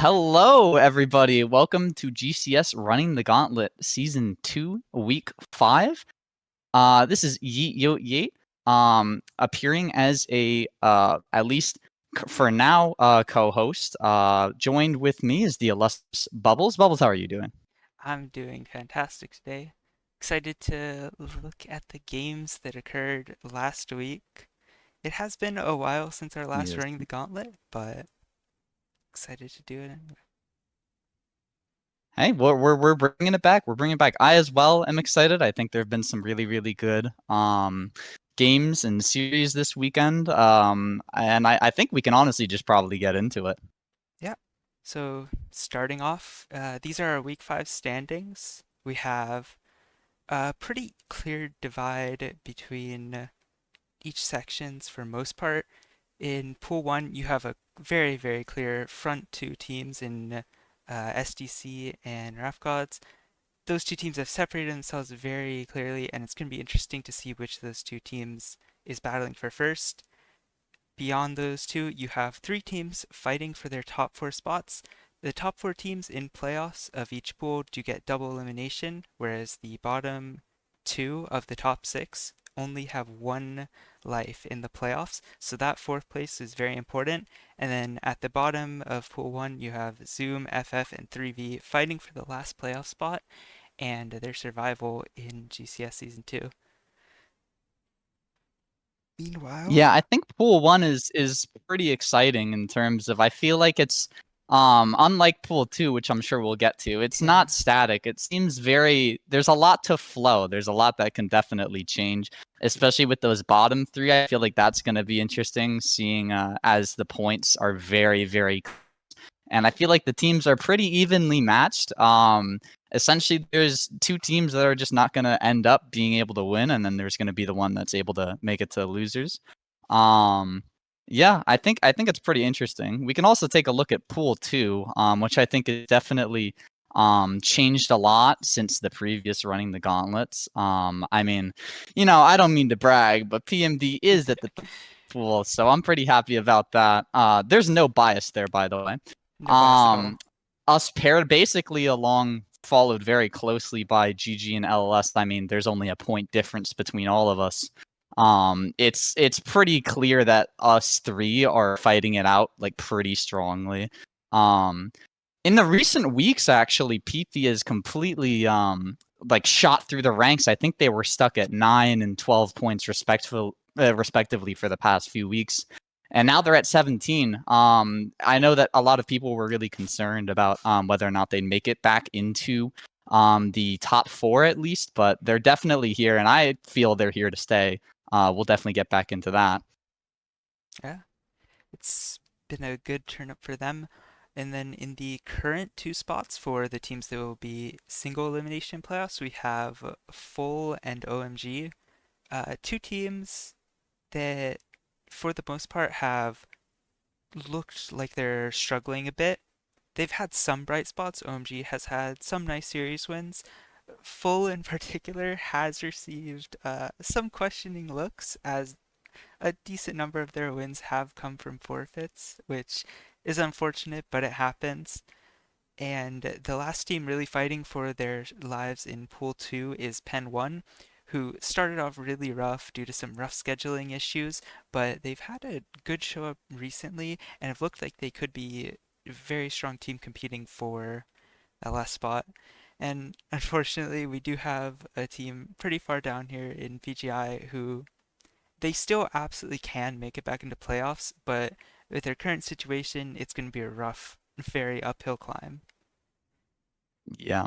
Hello, everybody. Welcome to GCS Running the Gauntlet Season 2, Week 5. This is YeetYoteYate, appearing as at least for now, co-host. Joined with me is the illustrious Bubbles. Bubbles, how are you doing? I'm doing fantastic today. Excited to look at the games that occurred last week. It has been a while since our last Yes. Running the Gauntlet, but excited to do it anyway. Hey, we're bringing it back. We're bringing it back. I as well am excited. I think there have been some really good games and series this weekend. And I think we can honestly just probably get into it. Yeah. So starting off, these are our Week 5 standings. We have a pretty clear divide between each sections for most part. In Pool 1, you have a very clear front two teams in SDC and Wrath Gods. Those two teams have separated themselves very clearly, and it's going to be interesting to see which of those two teams is battling for first. Beyond those two, you have three teams fighting for their top four spots. The top four teams in playoffs of each pool do get double elimination, whereas the bottom two of the top six only have one life in the playoffs. So that fourth place is very important. And then at the bottom of pool one, you have Zoom, FF, and 3V fighting for the last playoff spot and their survival in GCS Season 2. Meanwhile, Yeah, I think Pool 1 is pretty exciting in terms of I feel like it's unlike Pool 2, which I'm sure we'll get to, it's yeah, not static. It seems very there's a lot to flow. There's a lot that can definitely change, especially with those bottom three. I feel like that's going to be interesting seeing as the points are very and I feel like the teams are pretty evenly matched. Essentially, there's two teams that are just not going to end up being able to win, and then there's going to be the one that's able to make it to losers. Um, yeah, I think it's pretty interesting. We can also take a look at Pool Two, which I think is definitely changed a lot since the previous Running the Gauntlets. I mean, I don't mean to brag, but PMD is at the pool, so I'm pretty happy about that. There's no bias there, by the way. no bias at Um, all. us paired basically along, followed very closely by GG and LLS. I mean, there's only a point difference between all of us. It's pretty clear that us three are fighting it out like pretty strongly. Um, in the recent weeks, actually, PP is completely like shot through the ranks. I think they were stuck at 9 and 12 points respectively for the past few weeks, and now they're at 17. I know that a lot of people were really concerned about whether or not they'd make it back into the top four at least, but they're definitely here, and I feel they're here to stay. We'll definitely get back into that. Yeah, it's been a good turn up for them. And then in the current two spots for the teams that will be single elimination playoffs, we have Full and OMG, two teams that, for the most part, have looked like they're struggling a bit. They've had some bright spots. OMG has had some nice series wins. Full in particular has received some questioning looks as a decent number of their wins have come from forfeits, which is unfortunate, but it happens. And the last team really fighting for their lives in Pool 2 is Pen 1, who started off really rough due to some rough scheduling issues, but they've had a good show up recently and have looked like they could be a very strong team competing for that last spot. And unfortunately, we do have a team pretty far down here in PGI who they still absolutely can make it back into playoffs, but with their current situation, it's going to be a rough, very uphill climb. Yeah.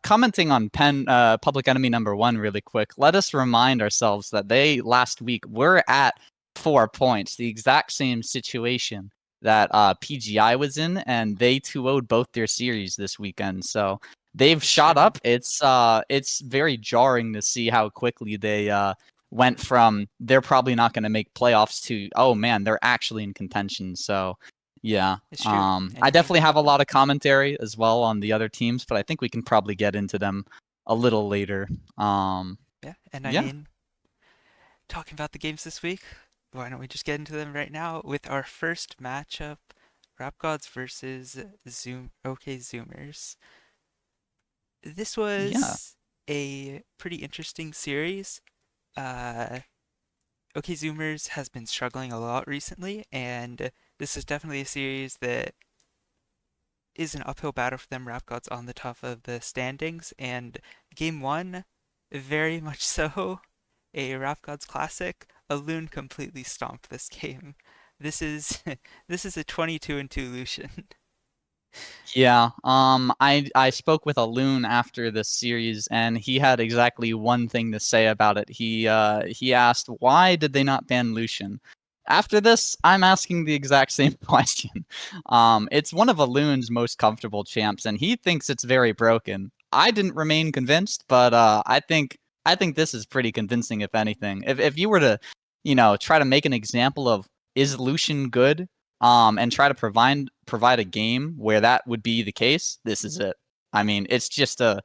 Commenting on Public Enemy number 1 really quick. Let us remind ourselves that they last week were at 4 points, the exact same situation that PGI was in, and they 2-0'd both their series this weekend. So they've It's shot true. up. It's very jarring to see how quickly they went from they're probably not going to make playoffs to, oh man, they're actually in contention. So yeah. It's true. I Anything definitely can have a happen. lot of commentary as well on the other teams, but I think we can probably get into them a little later. Um, Yeah, and I yeah. mean, talking about the games this week, why don't we just get into them right now with our first matchup Rap Gods versus Zoomers. This Yeah. was a pretty interesting series. Uh, Zoomers has been struggling a lot recently, and this is definitely a series that is an uphill battle for them. Rap Gods on the top of the standings, and game one, very much so, a Rap Gods classic. A Loon completely stomped this game. This is this is a 22-2 Lucian. Yeah. I spoke with a loon after this series, and he had exactly one thing to say about it. He asked, why did they not ban Lucian? After this, I'm asking the exact same question. It's one of a loon's most comfortable champs, and he thinks it's very broken. I didn't remain convinced, but I think this is pretty convincing, if anything. If you were to, try to make an example of, is Lucian good, and try to provide a game where that would be the case, this is it. I mean, it's just a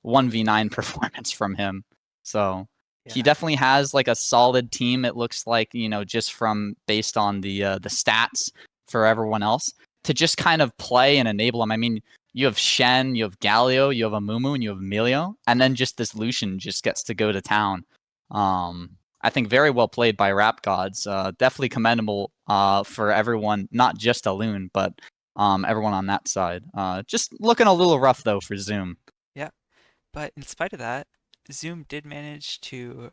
1v9 performance from him. So he Yeah, definitely has like a solid team. It looks like, just from based on the stats for everyone else to just kind of play and enable him. I mean, you have Shen, you have Galio, you have Amumu, and you have Emilio, and then just this Lucian just gets to go to town. I think very well played by Rap Gods. Definitely commendable for everyone, not just Alun, but everyone on that side. Just looking a little rough though for Zoom. yeah. But in spite of that, Zoom did manage to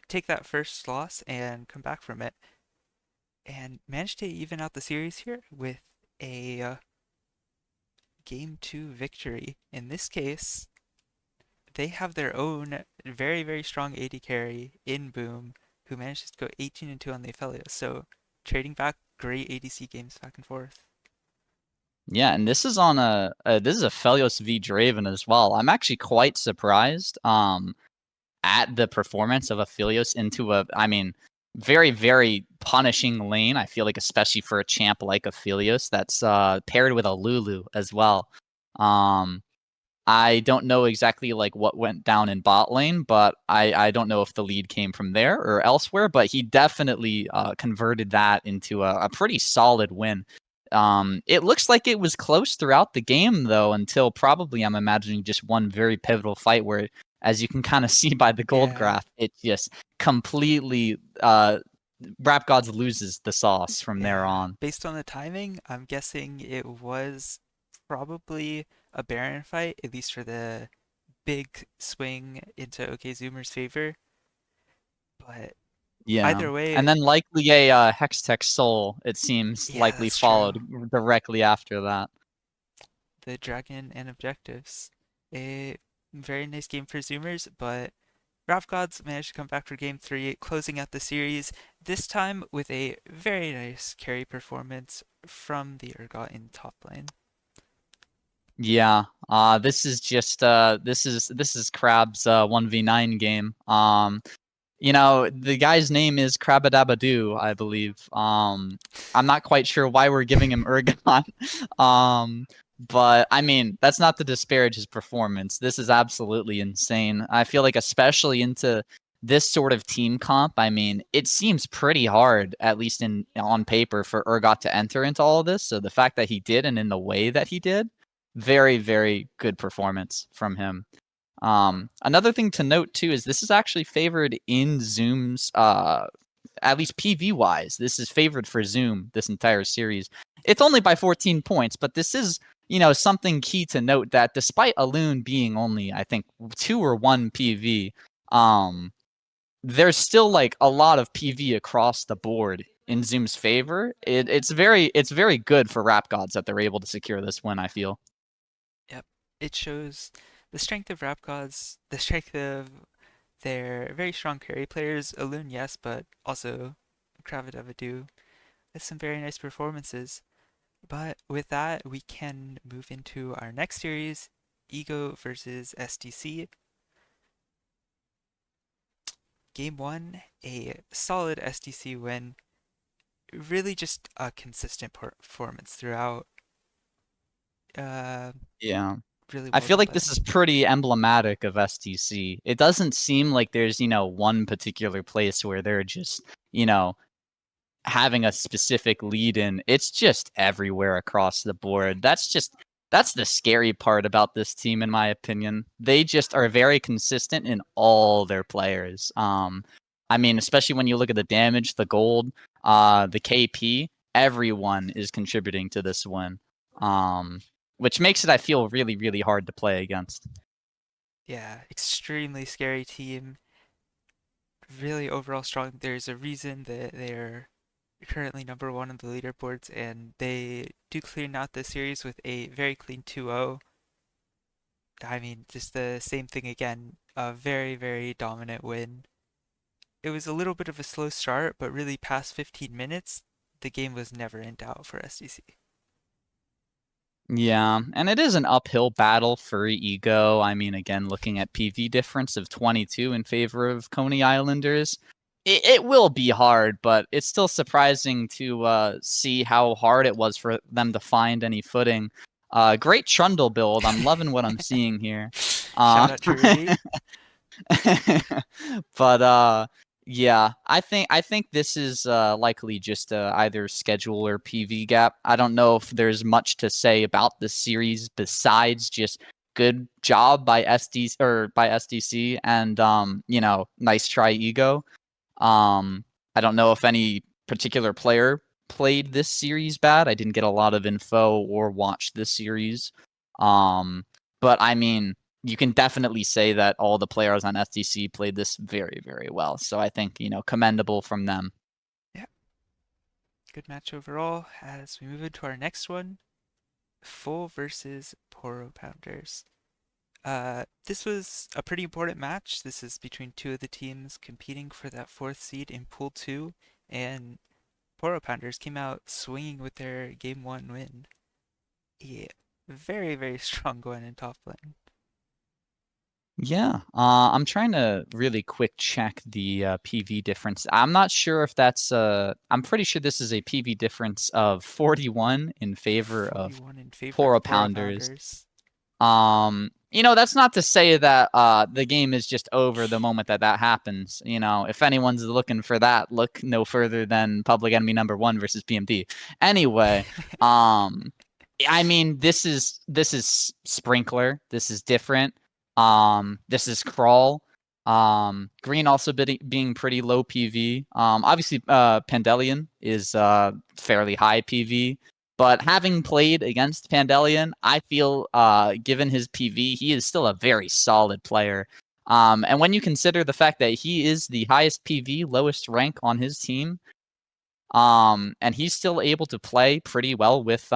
take that first loss and come back from it, and managed to even out the series here with a game two victory. In this case, they have their own very, very strong AD carry in Boom, who manages to go 18-2 on the Aphelios. So trading back great ADC games back and forth. Yeah, and this is on this is a Felios v Draven as well. I'm actually quite surprised at the performance of Aphelios into I mean, very, very punishing lane. I feel like, especially for a champ like Aphelios that's paired with a Lulu as well. Um, I don't know exactly like what went down in bot lane, but I don't know if the lead came from there or elsewhere. But he definitely converted that into a pretty solid win. It looks like it was close throughout the game though, until probably I'm imagining just one very pivotal fight where, as you can kind of see by the gold Yeah, graph, it just completely Rap Gods loses the sauce from there yeah. on. Based on the timing, I'm guessing it was probably a Baron fight, at least for the big swing into Zoomer's favor. But Yeah. either way, And then likely a Hextech Soul, it seems, yeah, likely that's true. followed directly after that. The dragon and objectives. A very nice game for Zoomers, but Rap Gods managed to come back for game three, closing out the series, this time with a very nice carry performance from the Urgot in top lane. Yeah. This is just this is Crab's 1v9 game. The guy's name is Crabadabadoo, I believe. I'm not quite sure why we're giving him Urgon. But I mean, that's not to disparage his performance. This is absolutely insane. I feel like, especially into this sort of team comp, I mean, it seems pretty hard, at least in on paper, for Urgot to enter into all of this. So the fact that he did, and in the way that he did, very, very good performance from him. Another thing to note too is this is actually favored in Zoom's at least PV wise. This is favored for Zoom this entire series. It's only by 14 points, but this is, something key to note, that despite Alun being only, I think, 2 or 1 PV, there's still like a lot of PV across the board in Zoom's favor. It's very good for Rap Gods that they're able to secure this win, I feel. Yep, it shows the strength of Rap Gods, the strength of their very strong carry players. Alun, yes, but also Kravadavadu with some very nice performances. But with that, we can move into our next series, Ego versus SDC. Game one, a solid SDC win. Really just a consistent performance throughout. Uh, Yeah. really I well feel done like by this them. is pretty emblematic of STC. It doesn't seem like there's, one particular place where they're just, you know, having a specific lead in. It's just everywhere across the board. That's the scary part about this team, in my opinion. They just are very consistent in all their players. I mean, especially when you look at the damage, the gold, the KP, everyone is contributing to this win. Which makes it, I feel, really, really hard to play against. Yeah, extremely scary team. Really overall strong. There's a reason that they're currently number one on the leaderboards, and they do clean out the series with a very clean 2-0. I mean, just the same thing again. A very, very dominant win. It was a little bit of a slow start, but really past 15 minutes, the game was never in doubt for SDC. Yeah, and it is an uphill battle for Ego. I mean, again, looking at PV difference of 22 in favor of Coney Islanders, it will be hard, but it's still surprising to see how hard it was for them to find any footing. Great Trundle build. I'm loving what I'm seeing here. Shout out to Rudy. But yeah, I think this is likely just either schedule or PV gap. I don't know if there's much to say about this series besides just good job by SDC and nice try Ego. I don't know if any particular player played this series bad. I didn't get a lot of info or watch this series. But I mean, you can definitely say that all the players on SDC played this very, very well. So I think, commendable from them. Yeah, good match overall. As we move into our next one, Full versus Poro Pounders. This was a pretty important match. This is between two of the teams competing for that fourth seed in Pool 2, and Poro Pounders came out swinging with their Game 1 win. Yeah, very, very strong going in top lane. Yeah, I'm trying to really quick check the PV difference. I'm not sure if that's. I'm pretty sure this is a PV difference of 41 in favor of 41 in favor Poro of Poro Pounders. Pounders. That's not to say that the game is just over the moment that happens. If anyone's looking for that, look no further than Public Enemy #1 versus PMD. Anyway, I mean, this is Sprinkler. This is different. This is Crawl. Green also being pretty low PV. Obviously, Pandelian is fairly high PV. But having played against Pandelian, I feel, given his PV, he is still a very solid player. And when you consider the fact that he is the highest PV, lowest rank on his team, and he's still able to play pretty well with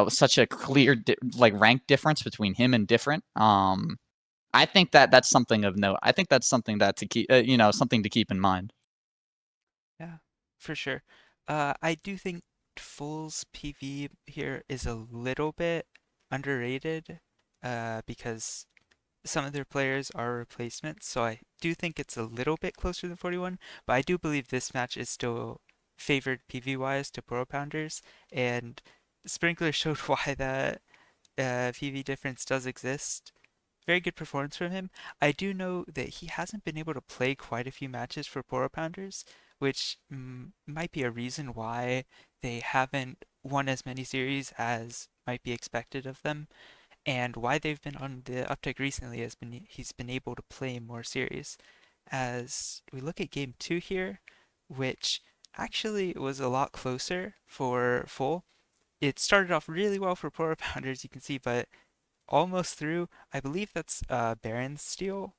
such a clear rank difference between him and different. I think that that's something of note. I think that's something that to keep, something to keep in mind. Yeah, for sure. I do think Full's PV here is a little bit underrated, because some of their players are replacements, so I do think it's a little bit closer than 41, but I do believe this match is still favored PV-wise to Poro Pounders, and Sprinkler showed why that PV difference does exist. Very good performance from him. I do know that he hasn't been able to play quite a few matches for Poro Pounders, which might be a reason why they haven't won as many series as might be expected of them, and why they've been on the uptick recently has been he's been able to play more series. As we look at game 2 here, which actually was a lot closer for Full. It started off really well for Poro Pounders, you can see, but almost through. I believe that's Baron's steal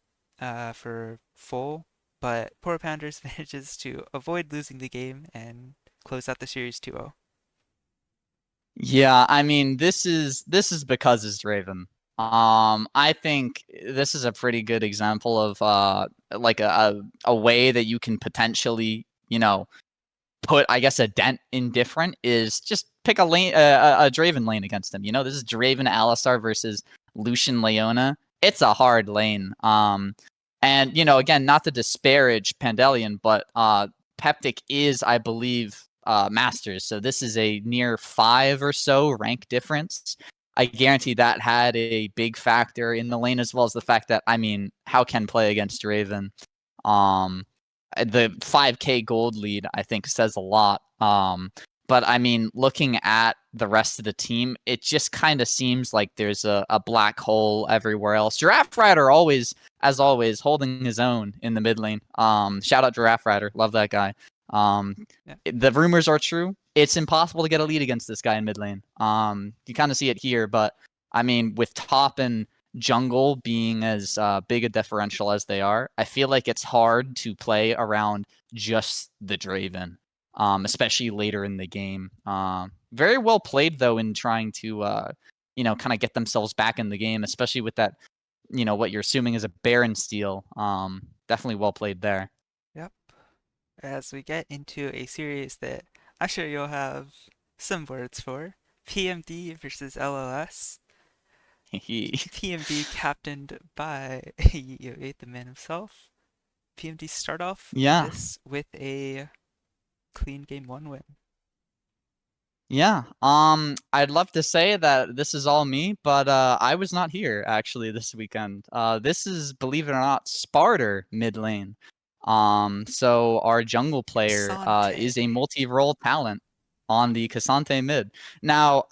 for Full, but Poro Pounders manages to avoid losing the game and close out the series 2-0. Yeah, I mean, this is because it's Draven. I think this is a pretty good example of like a way that you can potentially, put, I guess, a dent in different is just pick a lane, a Draven lane against him. This is Draven Alistar versus Lucian Leona. It's a hard lane. And again, not to disparage Pandelian, but Peptic is, I believe, Masters. So this is a near 5 or so rank difference. I guarantee that had a big factor in the lane, as well as the fact that, I mean, how can play against Draven? Um, the 5K gold lead, I think, says a lot. But I mean, looking at the rest of the team, it just kind of seems like there's a black hole everywhere else. Giraffe Rider always, as always, holding his own in the mid lane. Shout out Giraffe Rider, love that guy. Yeah. The rumors are true. It's impossible to get a lead against this guy in mid lane. You kind of see it here, but I mean, with top and jungle being as big a differential as they are, I feel like it's hard to play around just the Draven, especially later in the game. Very well played though in trying to kind of get themselves back in the game, especially with that what you're assuming is a Baron steal. Definitely well played there. Yep. As we get into a series that I'm sure you'll have some words for, PMD versus LLS. PMD captained by YeetYoteYate, the man himself. PMD start off Yeah. this with a clean game 1 win. Yeah. I'd love to say that this is all me, but I was not here actually this weekend. This is, believe it or not, Sparta mid lane. So our jungle player is a Asante. multi-role talent on the Cassante mid. Now,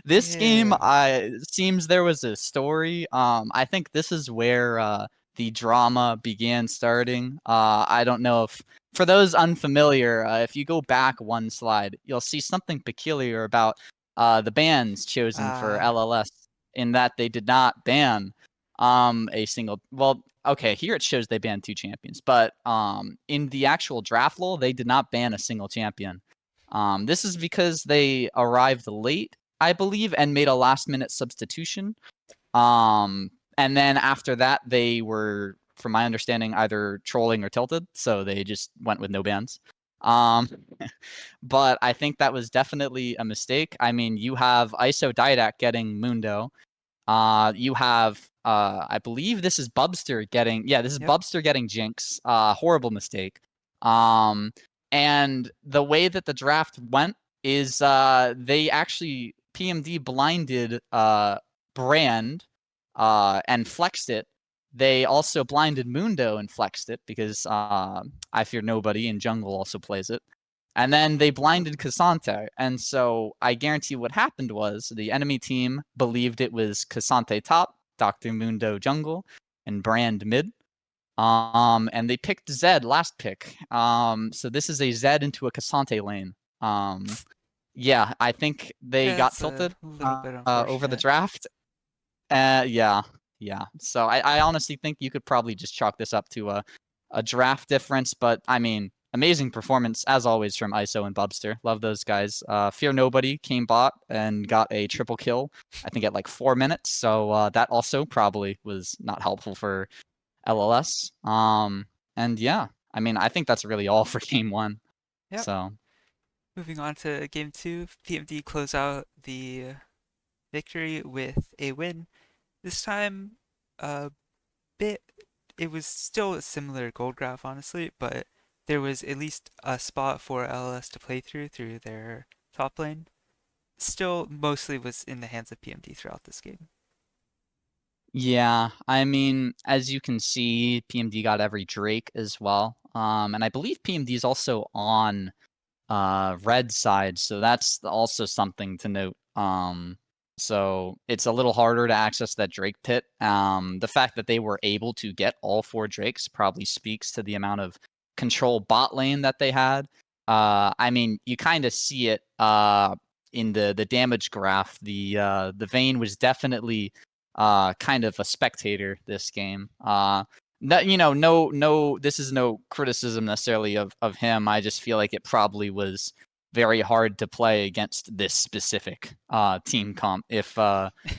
this game, Yeah. seems there was a story. I think this is where the drama began starting. I don't know if for those unfamiliar, if you go back one slide, you'll see something peculiar about the bans chosen for Ah, LLS in that they did not ban a single. Well, okay, here it shows they banned 2 champions, but in the actual draft law, they did not ban a single champion. This is because they arrived late, I believe, and made a last-minute substitution. And then after that, they were, from my understanding, either trolling or tilted, so they just went with no bans. Um, but I think that was definitely a mistake. I mean, you have ISO Didac getting Mundo. You have, I believe this is Bubster getting, yeah, this is yep. Bubster getting Jinx. Horrible mistake. Um, and the way that the draft went is they actually PMD blinded Brand and flexed it. They also blinded Mundo and flexed it because I Fear Nobody in jungle also plays it. And then they blinded Cassante. And so I guarantee what happened was the enemy team believed it was Cassante top, Dr. Mundo jungle, and Brand mid. And they picked Zed last pick. So this is a Zed into a Cassante lane. Yeah, I think they Yeah, got that's a tilted little bit over the unfortunate. draft. Yeah, yeah. So I honestly think you could probably just chalk this up to a draft difference, but I mean, amazing performance as always from ISO and Bubster. Love those guys. Fear Nobody came bot and got a triple kill, I think at like 4 minutes. So that also probably was not helpful for LLS. And yeah, I mean, I think that's really all for game one. Yep. So Moving on to game 2, PMD close out the victory with a win. This time, a bit, it was still a similar gold graph, honestly, but there was at least a spot for LLS to play through their top lane. Still, mostly was in the hands of PMD throughout this game. yeah, I mean, as you can see, PMD got every Drake as well. And I believe PMD is also on red side, so that's also something to note. So it's a little harder to access that Drake pit. The fact that they were able to get all 4 Drakes probably speaks to the amount of control bot lane that they had. I mean, you kind of see it in the damage graph. The Vayne was definitely kind of a spectator this game. No, this is no criticism necessarily of him. I just feel like it probably was very hard to play against this specific team comp. If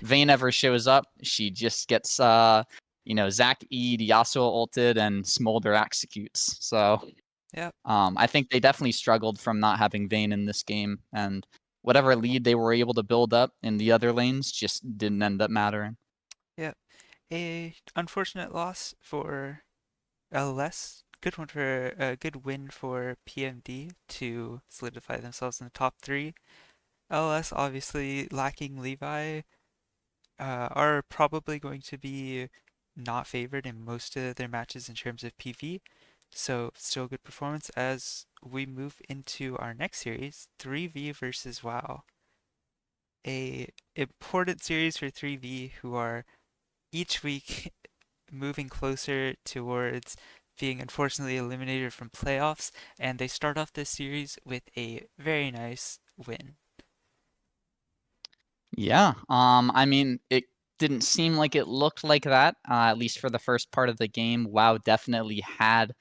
Vayne ever shows up, she just gets Zac Eid, Yasuo ulted, and Smolder executes. So Yep, I think they definitely struggled from not having Vayne in this game, and whatever lead they were able to build up in the other lanes just didn't end up mattering. yep. A unfortunate loss for LS. Good one for a good win for PMD to solidify themselves in the top 3. LS obviously lacking Levi are probably going to be not favored in most of their matches in terms of PV. So still good performance as we move into our next series, 3v versus WoW. A important series for 3v who are each week moving closer towards being unfortunately eliminated from playoffs, and they start off this series with a very nice win. Yeah. I mean, it didn't seem like it looked like that, at least for the first part of the game. WoW definitely had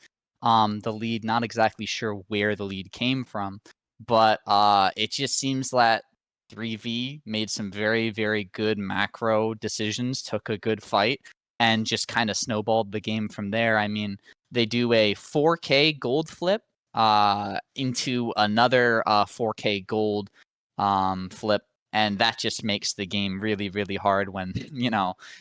the lead. Not exactly sure where the lead came from, but it just seems that 3V made some very, very good macro decisions, took a good fight, and just kind of snowballed the game from there. I mean, they do a 4K gold flip into another 4K gold flip, and that just makes the game really, really hard when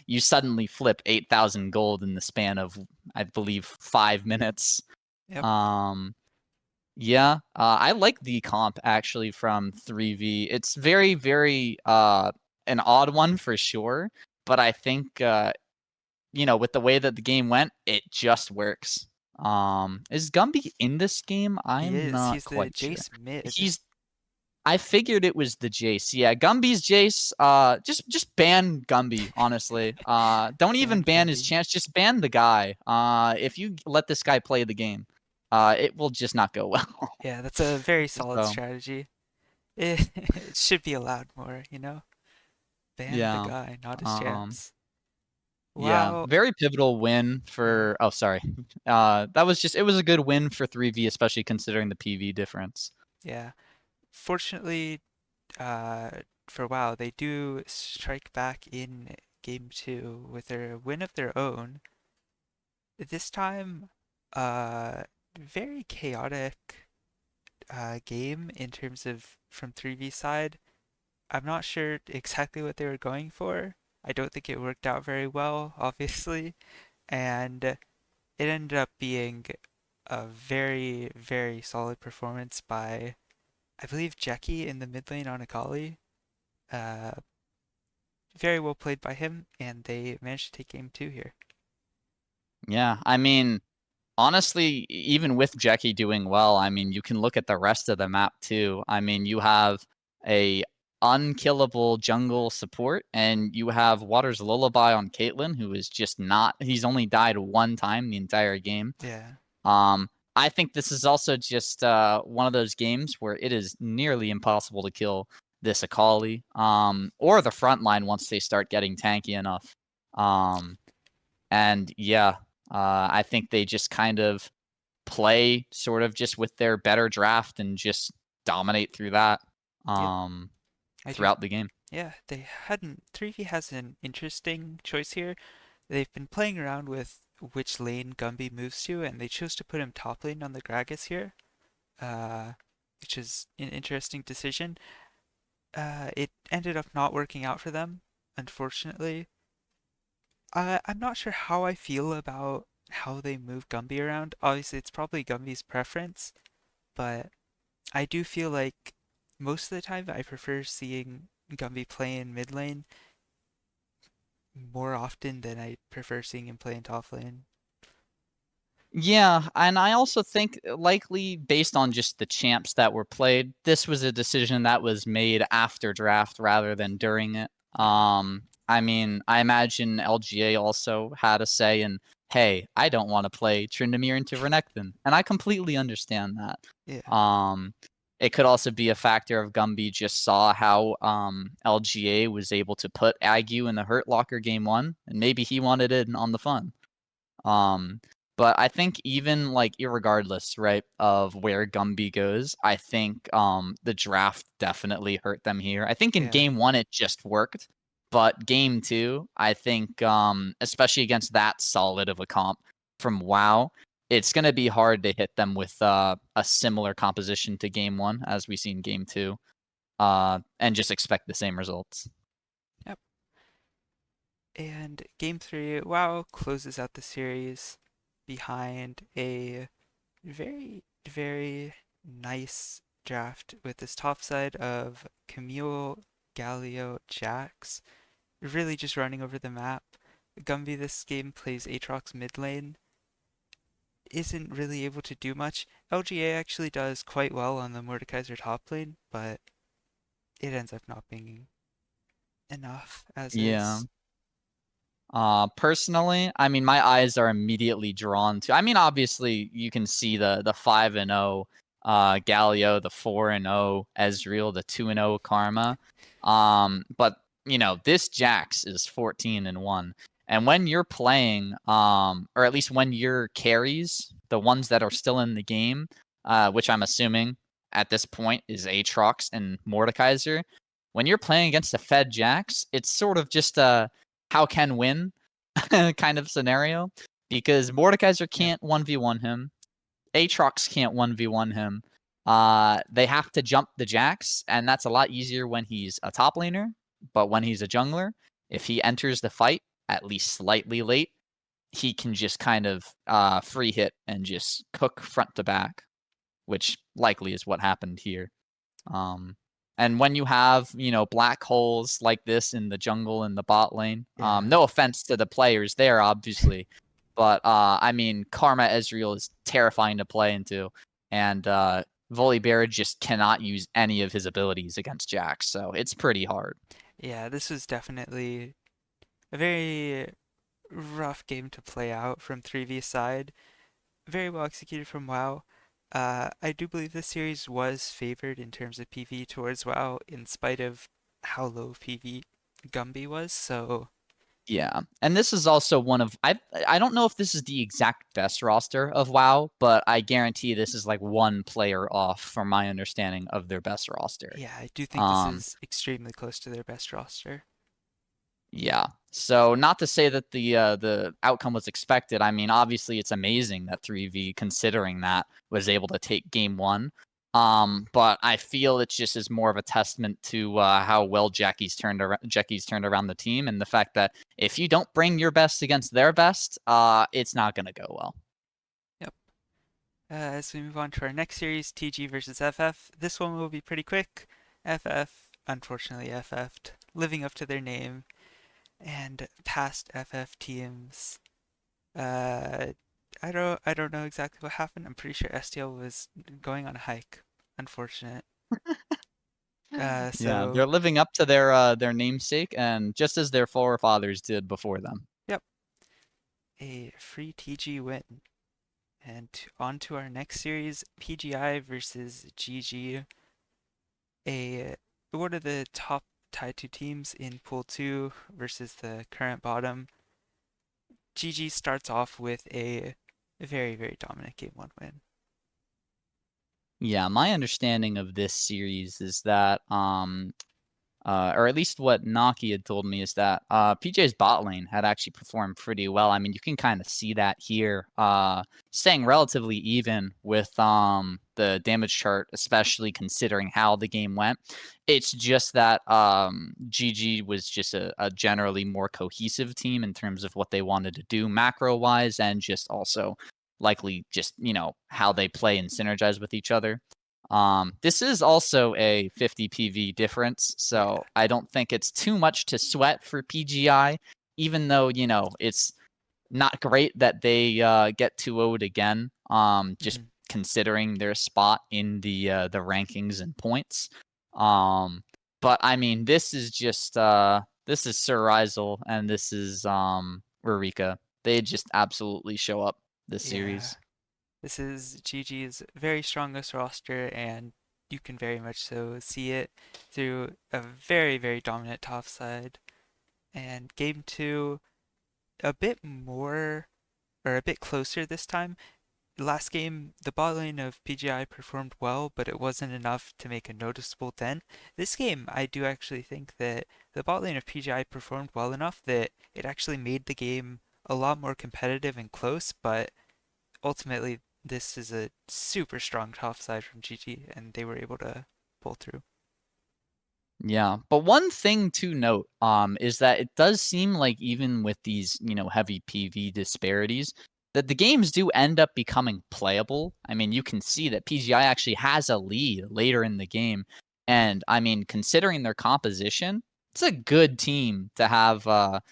you suddenly flip 8,000 gold in the span of, I believe, 5 minutes. Yep, um yeah, I like the comp actually from 3v. It's very, very an odd one for sure, but I think with the way that the game went, it just works. Is Gumby in this game? he I'm is. not He's the quite sure. Jace mid. He's I figured it was the Jace. Yeah, Gumby's Jace. Just ban Gumby, honestly. Don't even Banned ban his Gumby. chance. Just ban the guy. If you let this guy play the game, it will just not go well. Yeah, that's a very solid So strategy. It should be allowed more, Ban the yeah, guy, not his um, champs. yeah, Wow. very pivotal win Mhm. for. Oh, sorry. That was just. It was a good win for 3v, especially considering the PV difference. Yeah. Fortunately, uh, for WoW, they do strike back in game two with their win of their own. This time, uh, very chaotic game in terms of from 3v side. I'm not sure exactly what they were going for. I don't think it worked out very well, obviously, and it ended up being a very, very solid performance by, I believe, Jackie in the mid lane on Akali. Uh, Very well played by him, and they managed to take game two here. Yeah, I mean, honestly, even with Jackie doing well, I mean, you can look at the rest of the map too. I mean, you have a unkillable jungle support, and you have Water's Lullaby on Caitlyn, who is just not. He's only died one time the entire game. Yeah, Um, I think this is also just one of those games where it is nearly impossible to kill this Akali, or the front line once they start getting tanky enough. Um, and yeah, I think they just kind of play sort of just with their better draft and just dominate through that yep, um, I do. throughout the game. Yeah, they hadn't. 3v has an interesting choice here. They've been playing around with which lane Gumby moves to, and they chose to put him top lane on the Gragas here, uh, which is an interesting decision. It ended up not working out for them, unfortunately. I'm not sure how I feel about how they move Gumby around. Obviously, it's probably Gumby's preference, but I do feel like most of the time I prefer seeing Gumby play in mid lane more often than I prefer seeing him play in top lane. Yeah, and I also think likely based on just the champs that were played, this was a decision that was made after draft rather than during it. Yeah, I mean, I imagine LGA also had a say in, hey, I don't want to play Tryndamere into Renekton, and I completely understand that. yeah, Um, it could also be a factor of Gumby just saw how LGA was able to put Agu in the Hurt Locker game one, and maybe he wanted in on the fun. Um, but I think even like irregardless, right, of where Gumby goes, I think the draft definitely hurt them here. I think in yeah, game one it just worked, but game two, I think especially against that solid of a comp from WoW, it's gonna be hard to hit them with a similar composition to game one as we see in game two, and just expect the same results. yep. And game three, WoW closes out the series behind a very, very nice draft with this top side of Camille, Galio, Jax, really just running over the map. Gumby this game plays Aatrox mid lane. isn't really able to do much. LGA actually does quite well on the Mordekaiser top lane, but it ends up not being enough as Yeah. is. Personally, I mean, my eyes are immediately drawn to. I mean, obviously, you can see the 5-0 Galio, the 4-0 Ezreal, the 2-0 Karma. But you know, this Jax is 14-1, and when you're playing, or at least when your carries, the ones that are still in the game, which I'm assuming at this point is Aatrox and Mordekaiser. When you're playing against a fed Jax, it's sort of just a how can win kind of scenario because Mordekaiser Yep. can't 1v1 him. Aatrox can't 1v1 him. They have to jump the Jax, and that's a lot easier when he's a top laner. But when he's a jungler, if he enters the fight at least slightly late, he can just kind of free hit and just cook front to back, which likely is what happened here. Um, and when you have, you know, black holes like this in the jungle and the bot lane, Yeah. no offense to the players there, obviously, but I mean, Karma Ezreal is terrifying to play into, and Volibear just cannot use any of his abilities against Jax, so it's pretty hard. Yeah, this was definitely a very rough game to play out from 3V's side. Very well executed from WoW. I do believe this series was favored in terms of PV towards WoW, in spite of how low PV Gumby was. So Yeah, and this is also one of I don't know if this is the exact best roster of WoW, but I guarantee this is like one player off from my understanding of their best roster. yeah, I do think this Um, is extremely close to their best roster. yeah. So not to say that the outcome was expected. I mean, obviously it's amazing that 3V, considering that, was able to take game one. But I feel it just is more of a testament to how well Jackie's turned around the team, and the fact that if you don't bring your best against their best, it's not gonna go well. Yep. As we move on to our next series, TG versus FF. This one will be pretty quick. FF, unfortunately, FF'd, living up to their name, and past FF teams. Uh, I don't know exactly what happened. I'm pretty sure STL was going on a hike. Unfortunate. Yeah, So they're living up to their namesake, and just as their forefathers did before them. yep, a free TG win. And on to our next series, PGI versus GG. A One of the top tied two teams in Pool 2 versus the current bottom. GG starts off with a very, very dominant game 1 win. Yeah, my understanding of this series is that or at least what Naki had told me is that PJ's bot lane had actually performed pretty well. I mean, you can kind of see that here, staying relatively even with the damage chart, especially considering how the game went. It's just that GG was just a generally more cohesive team in terms of what they wanted to do macro wise, and just also likely just, you know, how they play and synergize with each other. This is also a 50 PV difference, Yeah. so I don't think it's too much to sweat for PGI, even though, you know, it's not great that they get 2-0'd again, just Hmm. considering their spot in the rankings and points. Um, but I mean, this is just this is Sir Rizel and this is Rurika. They just absolutely show up this Yeah. series. This is GG's very strongest roster, and you can very much so see it through a very, very dominant top side. And game 2, a bit more, or a bit closer this time. Last game, the bot lane of PGI performed well, but it wasn't enough to make a noticeable dent. This game, I do actually think that the bot lane of PGI performed well enough that it actually made the game a lot more competitive and close, but ultimately, this is a super strong top side from GG, and they were able to pull through. Yeah, but one thing to note, is that it does seem like even with these, you know, heavy PV disparities, that the games do end up becoming playable. I mean, you can see that PGI actually has a lead later in the game, Mhm. and I mean, considering their composition, it's a good team to have a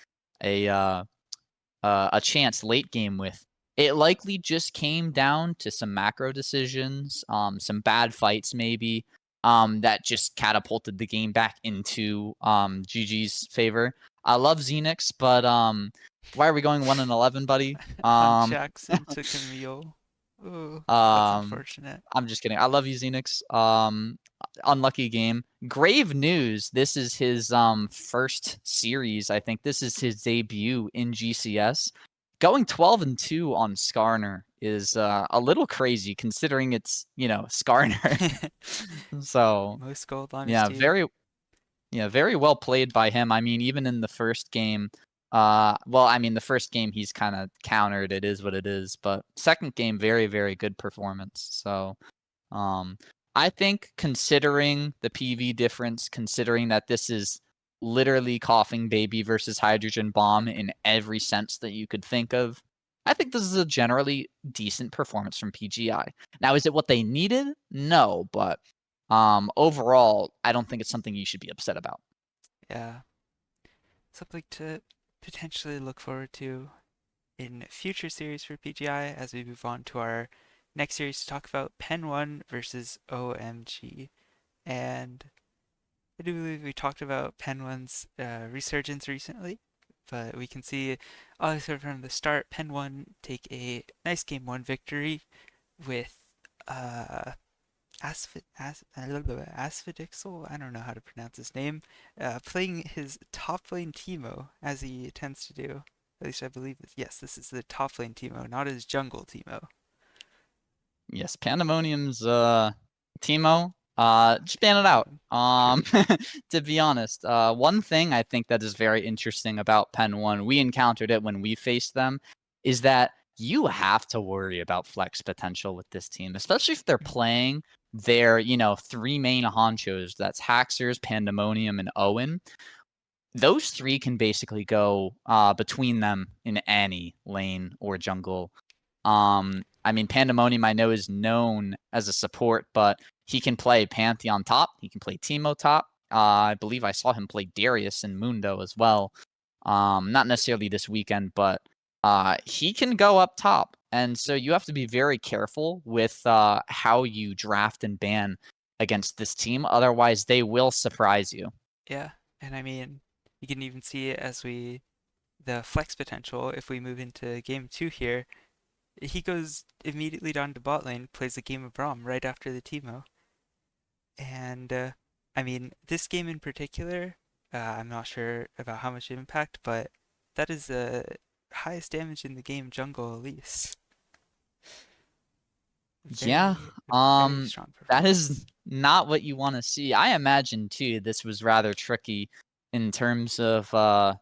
chance late game with. It likely just came down to some macro decisions, some bad fights maybe, that just catapulted the game back into GG's favor. I love Xenix, but why are we going 1-11, buddy? Hunt Jackson to Camille. Ooh, that's Um, unfortunate. I'm just kidding. I love you, Xenix. Unlucky game. Grave news. This is his first series. I think this is his debut in GCS. Going 12-2 on Skarner is a little crazy considering it's, Skarner. So, Most gold on his yeah, team. very well played by him. I mean, even in the first game, well, I mean, the first game he's kind of countered. It is what it is. But second game, very, very good performance. So, um, I think considering the PV difference, considering that this is literally coughing baby versus hydrogen bomb in every sense that you could think of, I think this is a generally decent performance from PGI. Now, is it what they needed? No, but overall, I don't think it's something you should be upset about. Yeah, something to potentially look forward to in future series for PGI as we move on to our next series to talk about Pen 1 versus OMG. And I do believe we talked about Pen 1's resurgence recently, but we can see obviously from the start, Pen 1 take a nice game 1 victory with uh, Asphodixel, I don't know how to pronounce his name, playing his top lane Teemo as he tends to do. At least I believe, yes, this is the top lane Teemo, not his jungle Teemo. Yes, Pandemonium's Timo, just ban it out. Um, True. To be honest, one thing I think that is very interesting about Pen 1, we encountered it when we faced them, is that you have to worry about flex potential with this team, especially if they're playing their, three main honchos. That's Haxers, Pandemonium, and Owen. Those three can basically go between them in any lane or jungle. I mean, Pandemonium I know is known as a support, but he can play Pantheon top. He can play Teemo top. I believe I saw him play Darius and Mundo as well. Not necessarily this weekend, but he can go up top. And so you have to be very careful with how you draft and ban against this team. Otherwise, they will surprise you. Yeah, and I mean, you can even see it as the flex potential if we move into game 2 here. He goes immediately down to bot lane, plays a game of Braum right after the Teemo. And I mean, this game in particular, I'm not sure about how much impact, but that is the highest damage in the game jungle Elise. Yeah, Very, very um, strong that is performance. not what you want to see. I imagine too this was rather tricky in terms of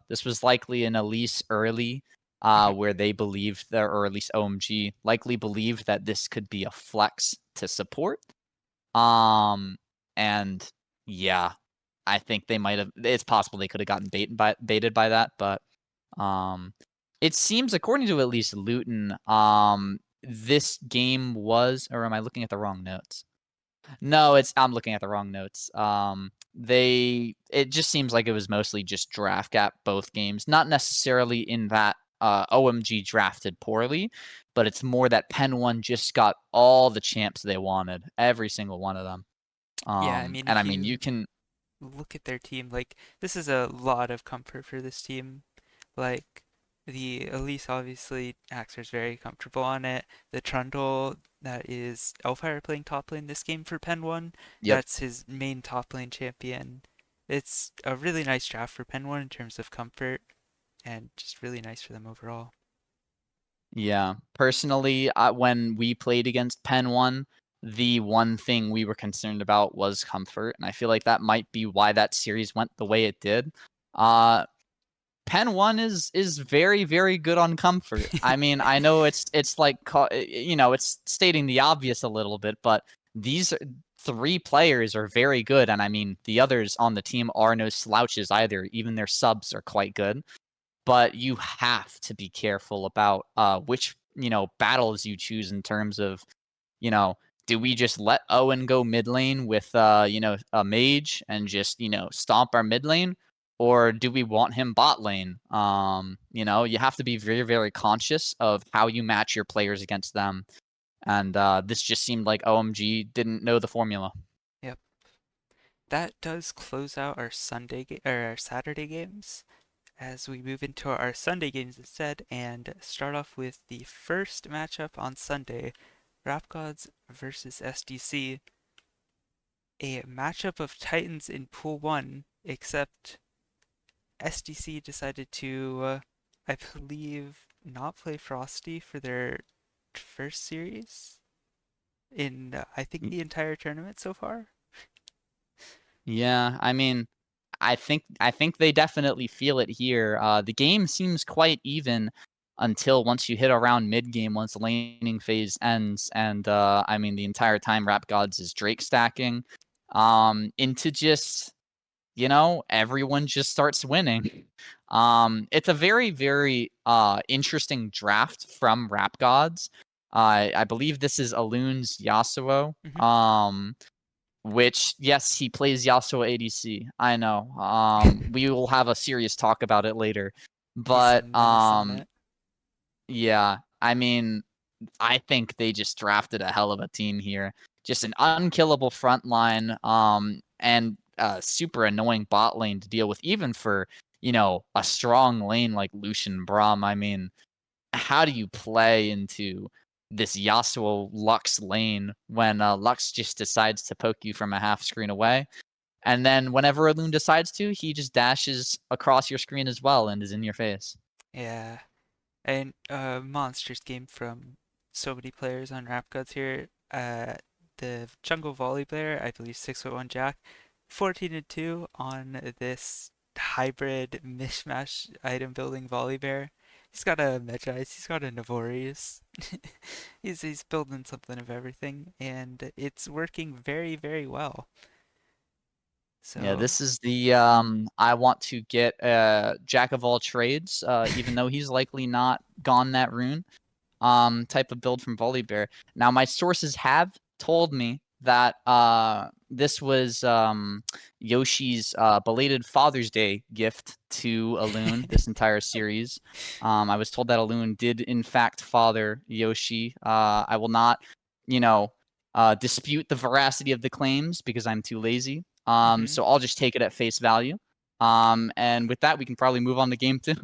this was likely an Elise early, where they believed there, or at least OMG likely believed that this could be a flex to support. Um, and yeah, I think they might have. It's possible they could have gotten baited by that, but um, it seems, according to at least Luton, this game was, or am I looking at the wrong notes? No, I'm looking at the wrong notes. It just seems like it was mostly just draft gap both games, not necessarily in that OMG drafted poorly, but it's more that Pen 1 just got all the champs they wanted, every single one of them. Yeah, I mean, And I if mean, you you can, look at their team, like, this is a lot of comfort for this team. Like, the Elise, obviously, Axer's very comfortable on it. The Trundle, that is Elfire playing top lane this game for Pen 1. yep. That's his main top lane champion. It's a really nice draft for Pen 1 in terms of comfort, and just really nice for them overall. Yeah. Personally, when we played against Pen 1, the one thing we were concerned about was comfort, and I feel like that might be why that series went the way it did. Uh, Pen 1 is very, very good on comfort. I mean, I know it's like, it's stating the obvious a little bit, but these three players are very good, and I mean, the others on the team are no slouches either. Even their subs are quite good. But you have to be careful about which battles you choose in terms of, you know do we just let Owen go mid lane with a mage and just stomp our mid lane, or do we want him bot lane? You have to be very, very conscious of how you match your players against them. And this just seemed like OMG didn't know the formula. Yep. That does close out our or our Saturday games as we move into our Sunday games instead and start off with the first matchup on Sunday, Rap Gods versus SDC, a matchup of Titans in Pool 1, except SDC decided to, I believe, not play Frosty for their first series in, I think, the entire tournament so far. Yeah, I mean, I think they definitely feel it here. The game seems quite even until once you hit around mid game, once the laning phase ends, and I mean the entire time Rap Gods is Drake stacking, into just everyone just starts winning. It's a very very interesting draft from Rap Gods. I believe this is Alun's Yasuo. Hmm. Which, yes, he plays Yasuo ADC. I know. We will have a serious talk about it later. He's a But menace on it. yeah, I mean, I think they just drafted a hell of a team here. Just an unkillable front line, and a super annoying bot lane to deal with, even for a strong lane like Lucian Braum. I mean, how do you play into this Yasuo Lux lane when Lux just decides to poke you from a half screen away? And then whenever Loon decides to, he just dashes across your screen as well and is in your face. Yeah. And monsters game from so many players on Rap Gods here. The jungle volley player, I believe 6'1" Jack, 14-2 on this hybrid mishmash item building volley bear. He's got a Medjais, he's got a Navorius. He's building something of everything, and it's working very, very well. Yeah, So, this is the I want to get Jack of all trades, even though he's likely not gone that rune. Type of build from Volibear. Now, my sources have told me that this was Yoshi's belated Father's Day gift to Alun this entire series. I was told that Alun did in fact father Yoshi. I will not, you know, dispute the veracity of the claims because I'm too lazy. mhm. So I'll just take it at face value. And with that, we can probably move on to game two.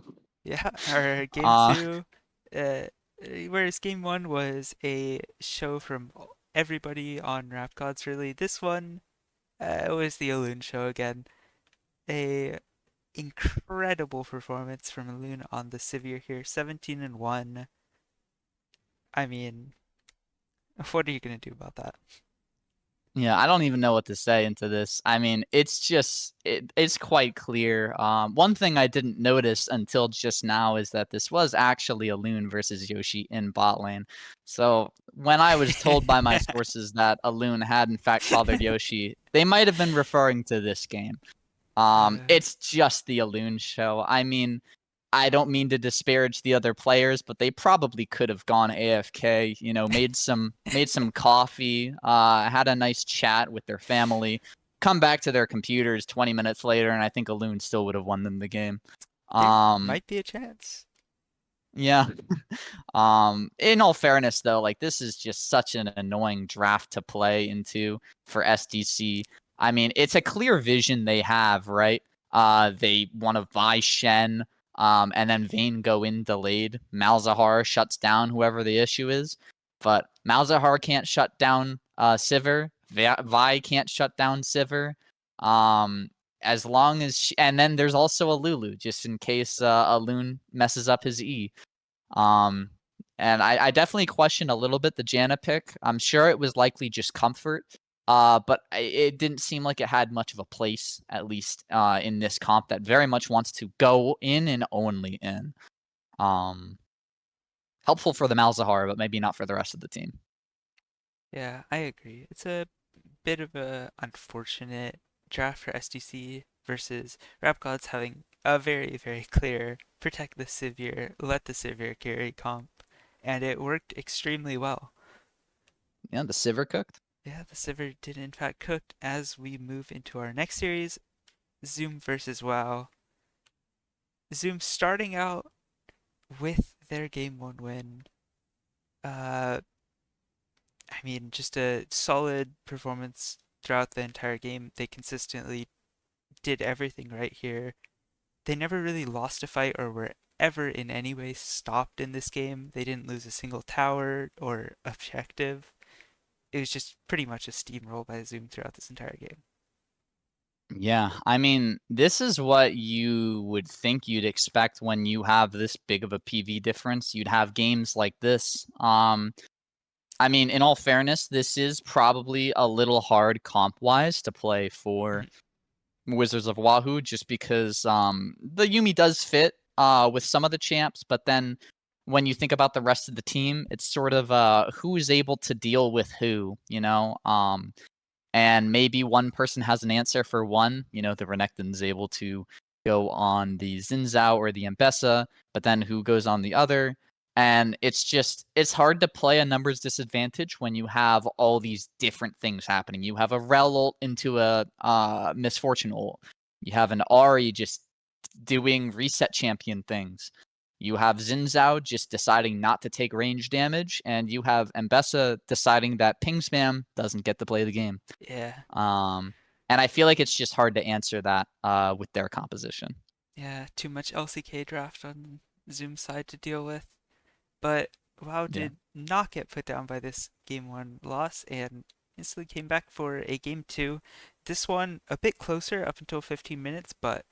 Yeah, our game Uh, two, uh, whereas game one was a show from everybody on Rap Gods, really. This one was the Elune show again. A incredible performance from Elune on the Sivir here, 17-1. I mean, what are you gonna do about that? Yeah, I don't even know what to say into this. I mean, it's quite clear. One thing I didn't notice until just now is that this was actually a Loon versus Yoshi in bot lane. So when I was told by my sources that a Loon had in fact fathered Yoshi, they might have been referring to this game. Uh, It's just the Aloon show. I mean, I don't mean to disparage the other players, but they probably could have gone AFK, made some coffee, had a nice chat with their family, come back to their computers 20 minutes later, and I think Aloon still would have won them the game. there Um, might be a chance. yeah. In all fairness, though, like this is just such an annoying draft to play into for SDC. I mean, it's a clear vision they have, right? They want to buy Shen, and then Vayne go in delayed. Malzahar shuts down whoever the issue is, but Malzahar can't shut down Sivir. Vi can't shut down Sivir. Um, as long as and then there's also a Lulu, just in case a Loon messes up his E. Um, and I definitely question a little bit the Janna pick. I'm sure it was likely just comfort, but it didn't seem like it had much of a place, at least in this comp that very much wants to go in and only in. Um, Helpful for the Malzahar, but maybe not for the rest of the team. Yeah, I agree. It's a bit of a unfortunate draft for SDC versus Rap Gods having a very, very clear protect the Sivir, let the Sivir carry comp, and it worked extremely well. Yeah, the Sivir cooked. Yeah, the Sivir did in fact cook as we move into our next series, Zoom versus WoW. Zoom starting out with their game one win. Uh, I mean, just a solid performance throughout the entire game. They consistently did everything right here. They never really lost a fight or were ever in any way stopped in this game. They didn't lose a single tower or objective. It was just pretty much a steamroll by Zoom throughout this entire game. Yeah, I mean, this is what you would think you'd expect when you have this big of a PV difference. You'd have games like this. I mean, in all fairness, this is probably a little hard comp-wise to play for Mhm. Wizards of Wahoo, just because the Yuumi does fit with some of the champs, but then when you think about the rest of the team, it's sort of who is able to deal with who, you know? And maybe one person has an answer for one. You know, the Renekton's able to go on the Xin Zhao or the Mbessa, but then who goes on the other? And it's hard to play a numbers disadvantage when you have all these different things happening. You have a Rel ult into a Misfortune ult. You have an Ari just doing reset champion things. You have Xin Zhao just deciding not to take range damage, and you have Mbessa deciding that ping spam doesn't get to play the game. Yeah, Um, and I feel like it's just hard to answer that with their composition. yeah, too much LCK draft on Zoom's side to deal with. But WoW Yeah. did not get put down by this game one loss and instantly came back for a game two. This one a bit closer up until 15 minutes, but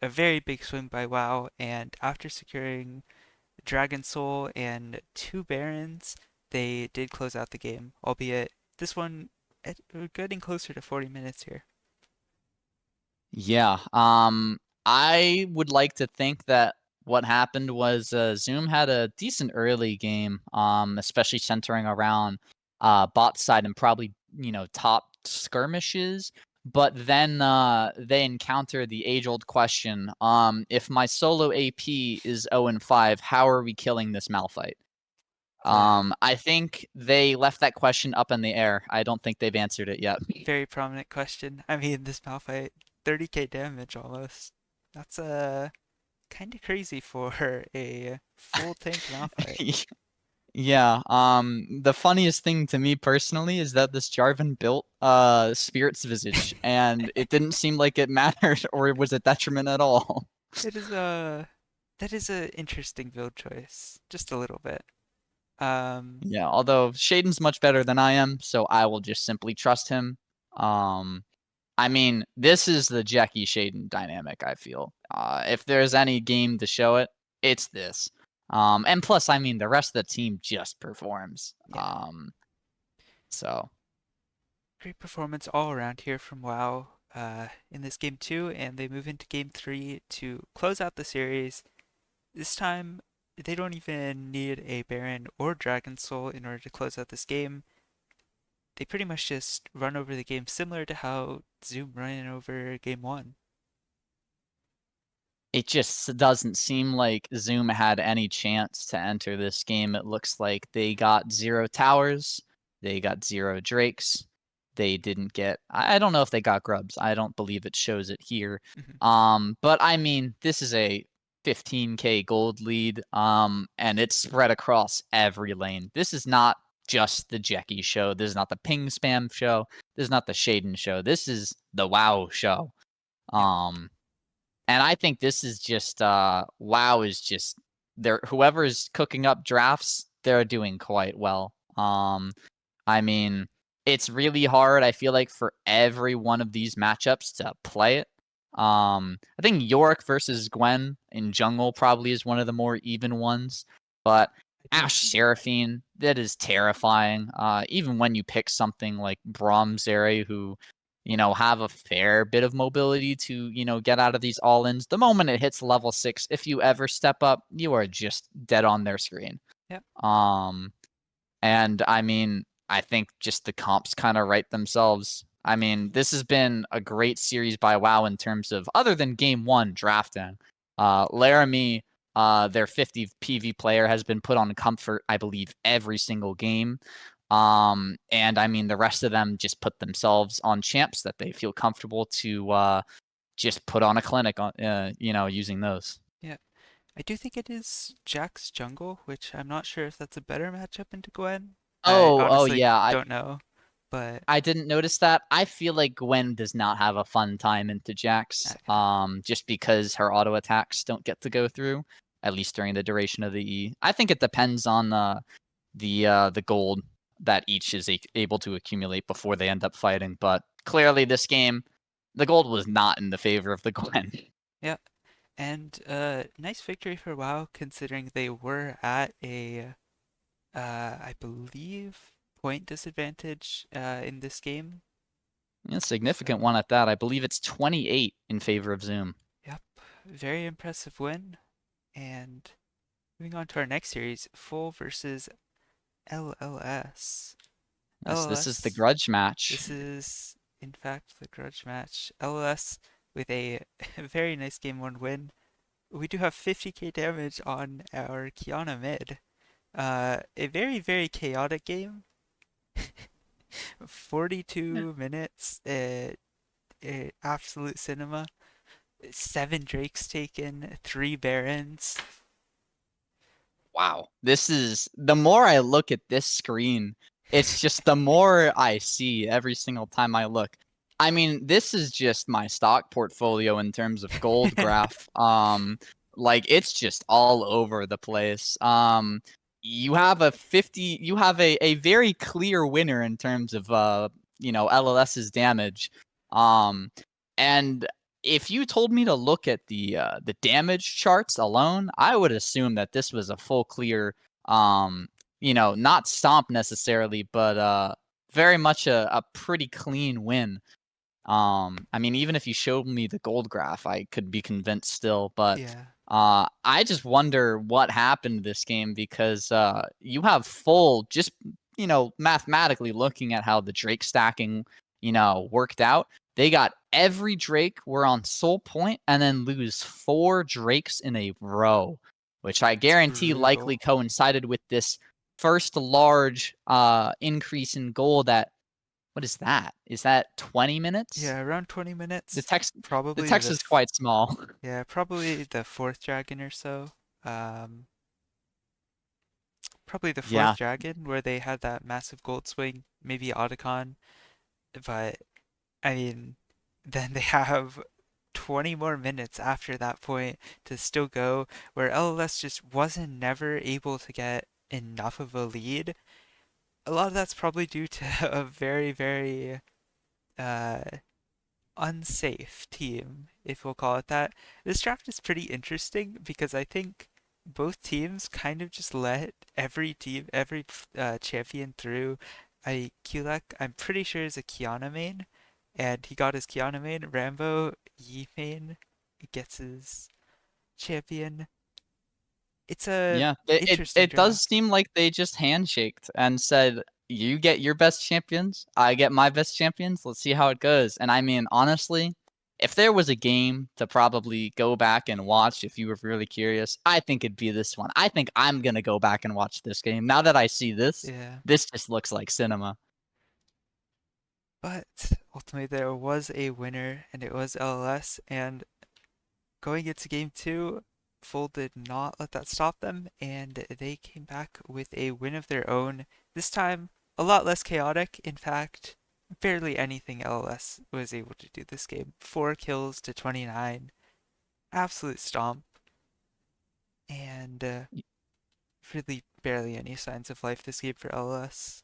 a very big swing by WoW. And after securing Dragon Soul and two Barons, they did close out the game, albeit this one we're getting closer to 40 minutes here. Yeah. I would like to think that what happened was Zoom had a decent early game, especially centering around bot side and probably, you know, top skirmishes. But then they encounter the age-old question: if my solo AP is 0 and 5, how are we killing this Malphite? Yeah, I think they left that question up in the air. I don't think they've answered it yet. very prominent question. I mean, this Malphite, 30k damage almost. That's kind of crazy for a full tank Malphite. Yeah, the funniest thing to me personally is that this Jarvan built Spirit's Visage, and it didn't seem like it mattered or it was a detriment at all. It is a that is a interesting build choice, just a little bit. Um, Yeah, although Shaden's much better than I am, so I will just simply trust him. Um, I mean, this is the Jackie Shaden dynamic, I feel. If there's any game to show it, it's this. And plus, I mean, the rest of the team just performs. yeah, So great performance all around here from WoW in this game two, and they move into game three to close out the series. This time, they don't even need a Baron or Dragon Soul in order to close out this game. They pretty much just run over the game, similar to how Zoom ran over game one. it just doesn't seem like Zoom had any chance to enter this game. It looks like they got 0 towers, they got 0 drakes, they didn't get. I don't know if they got grubs. I don't believe it shows it here. Mhm. But I mean, this is a 15k gold lead, and it's spread across every lane. This is not just the Jackie show. This is not the ping spam show. This is not the Shaden show. This is the WoW show. Yep. Um, and I think this is just WoW is just there. Whoever's cooking up drafts, they're doing quite well. I mean, it's really hard. I feel like for every one of these matchups to play it. I think York versus Gwen in jungle probably is one of the more even ones, but Yeah. Ash Seraphine, that is terrifying. Even when you pick something like Braum Zeri, who have a fair bit of mobility to, get out of these all-ins. The moment it hits level 6, if you ever step up, you are just dead on their screen. Yep. Um, and I mean, I think just the comps kind of write themselves. I mean, this has been a great series by WoW in terms of, other than game one drafting. Laramie, their 50 PV player, has been put on comfort, I believe, every single game. And I mean, the rest of them just put themselves on champs that they feel comfortable to just put on a clinic on, using those. Yeah. I do think it is Jack's jungle, which I'm not sure if that's a better matchup into Gwen. I Oh honestly yeah, don't know, but I didn't notice that. I feel like Gwen does not have a fun time into Jax, okay. just because her auto attacks don't get to go through, at least during the duration of the E. I think it depends on the gold that each is able to accumulate before they end up fighting. But clearly, this game, the gold was not in the favor of the Gwen. Yeah. And nice victory for WoW considering they were at a I believe point disadvantage in this game. A significant So, one at that. I believe it's 28 in favor of Zoom. yep, very impressive win. And moving on to our next series, Full versus LLS. Yes, this is the LLS, grudge match. this is in fact the grudge match. LLS with a very nice game 1 win. We do have 50k damage on our Kiana mid. A very, very chaotic game. 42 minutes, absolute cinema. 7 Drakes taken, 3 Barons. Wow. This is the more I look at this screen, it's just the more I see every single time I look. I mean, this is just my stock portfolio in terms of gold graph. Like it's just all over the place. You have a very clear winner in terms of LLS's damage. Um and if you told me to look at the damage charts alone, I would assume that this was a full clear, not stomp necessarily, but very much a pretty clean win. I mean, even if you showed me the gold graph, I could be convinced still. But Yeah, I just wonder what happened this game because you have full, just mathematically looking at how the Drake stacking, worked out. They got every Drake were on soul point and then lose 4 Drakes in a row, which I it's guarantee likely brutal. coincided with this first large increase in gold at what is that? Is that 20 minutes? Yeah, around 20 The minutes. text the Probably text is quite small. yeah, probably the fourth dragon or so. Um, Probably the fourth Yeah. dragon where they had that massive gold swing, maybe Otacon, but I mean, then they have 20 more minutes after that point to still go, where LLS just wasn't never able to get enough of a lead. A lot of that's probably due to a very, very uh, unsafe team, if we'll call it that. This draft is pretty interesting because I think both teams kind of just let every team, every champion through. Kulak, I'm pretty sure is a Kiana main, and he got his Kiana main. Rambo, Yi main, gets his champion. It's a Yeah. It interesting it does draft. seem like they just handshaked and said, "You get your best champions, I get my best champions. Let's see how it goes." And I mean, honestly, if there was a game to probably go back and watch if you were really curious, I think it'd be this one. I think I'm gonna go back and watch this game. Now that I see this, Yeah. this just looks like cinema. But ultimately, there was a winner, and it was LLS. And going into game 2, Full did not let that stop them, and they came back with a win of their own. This time, a lot less chaotic. In fact, barely anything LLS was able to do this game. 4 kills to 29. Absolute stomp. And really barely any signs of life this game for LLS.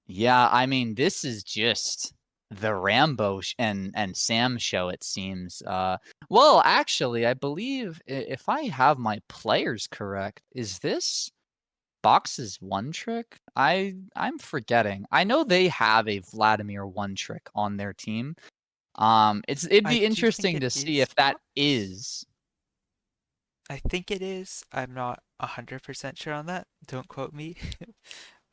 Yeah, I mean, this is just the Rambo and Sam show, it seems. Well, actually, I believe if I have my players correct, is this Box's one trick? I'm forgetting. I know they have a Vladimir one trick on their team. It'd I be do think interesting it to see is if that Box. is. I think it is. I'm not 100% sure on that. Don't quote me.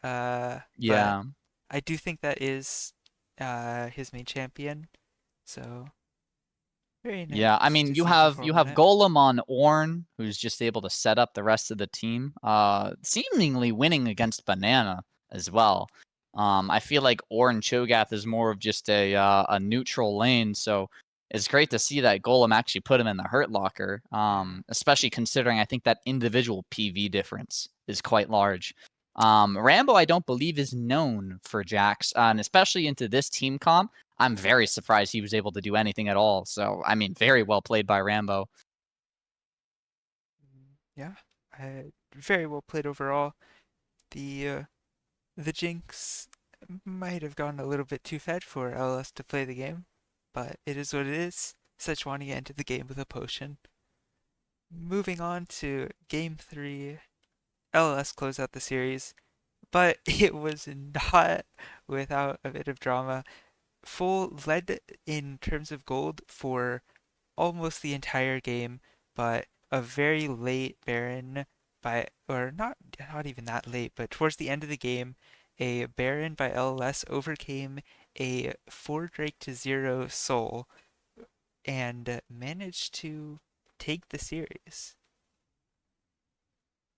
But Yeah. I do think that is his main champion. So very Yeah, I nice to mean, you see have perform you on have it. Golem on Ornn, who's just able to set up the rest of the team, seemingly winning against Banana as well. I feel like Ornn Cho'Gath is more of just a neutral lane, so it's great to see that Golem actually put him in the hurt locker, Yeah. especially considering I think that individual PV difference is quite large. Rambo, I don't believe, is known for Jax, and especially into this team comp, I'm very surprised he was able to do anything at all. So, I mean, very well played by Rambo. Yeah. Very well played overall. The Jinx might have gone a little bit too fed for LS to play the game, but it is what it is. Sejuani get into the game with a potion. Moving on to game three, LS closed out the series, but it was not without a bit of drama. Full led in terms of gold for almost the entire game, but a very late Baron by, or not even that late, but towards the end of the game, a Baron by LLS overcame a 4 Drake to 0 Soul and managed to take the series.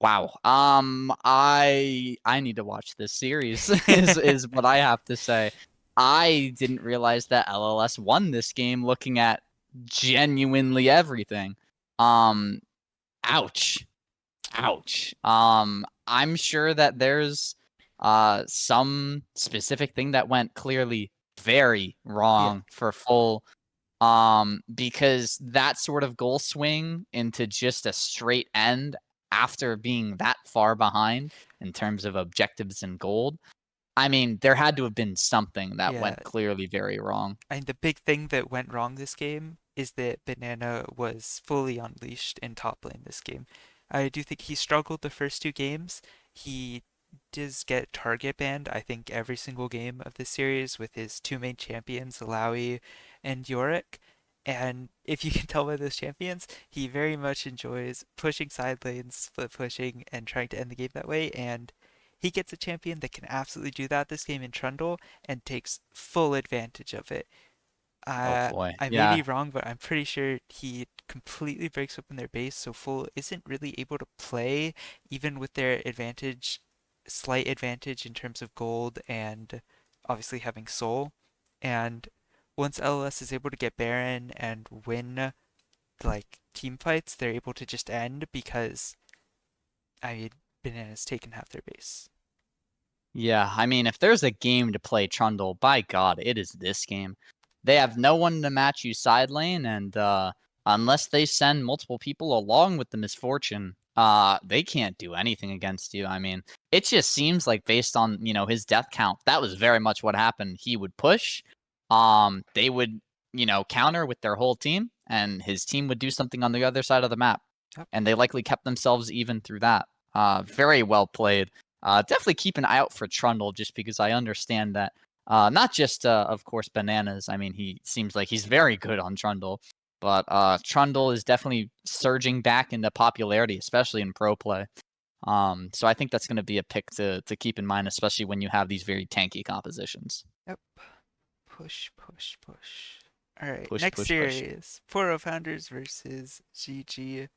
Wow. I need to watch this series is what I have to say. I didn't realize that LLS won this game looking at genuinely everything. Um, ouch. Ouch. I'm sure that there's some specific thing that went clearly very Yeah, wrong for full, because that sort of goal swing into just a straight end after being that far behind in terms of objectives and gold, I mean, there had to have been something that yeah. went clearly very wrong. And the big thing that went wrong this game is that Banana was fully unleashed in top lane this game. I do think he struggled the first two games. He does get target banned, I think, every single game of this series with his two main champions, Alawi and Yorick. And if you can tell by those champions, he very much enjoys pushing side lanes, split pushing, and trying to end the game that way. And he gets a champion that can absolutely do that this game in Trundle and takes full advantage of it. Oh boy. I may be Yeah. wrong, but I'm pretty sure he completely breaks open their base, so Full isn't really able to play, even with their advantage, slight advantage in terms of gold and obviously having Soul. And once LLS is able to get Baron and win like team fights, they're able to just end because I mean Banana's taken half their base. Yeah, I mean, if there's a game to play Trundle, by God, it is this game. They have no one to match you side lane, and unless they send multiple people along with the misfortune, they can't do anything against you. I mean, it just seems like based on, his death count, that was very much what happened. He would push, they would, counter with their whole team, and his team would do something on the other side of the map. Yep. And they likely kept themselves even through that. Very well played. Definitely keep an eye out for Trundle just because I understand that not just, of course, Bananas. I mean, he seems like he's very good on Trundle, but Trundle is definitely surging back into popularity, especially in pro play. So I think that's going to be a pick to keep in mind, especially when you have these very tanky compositions. Yep. Push, push, push. All right, Push, next push, push. series, Poro Founders versus GG.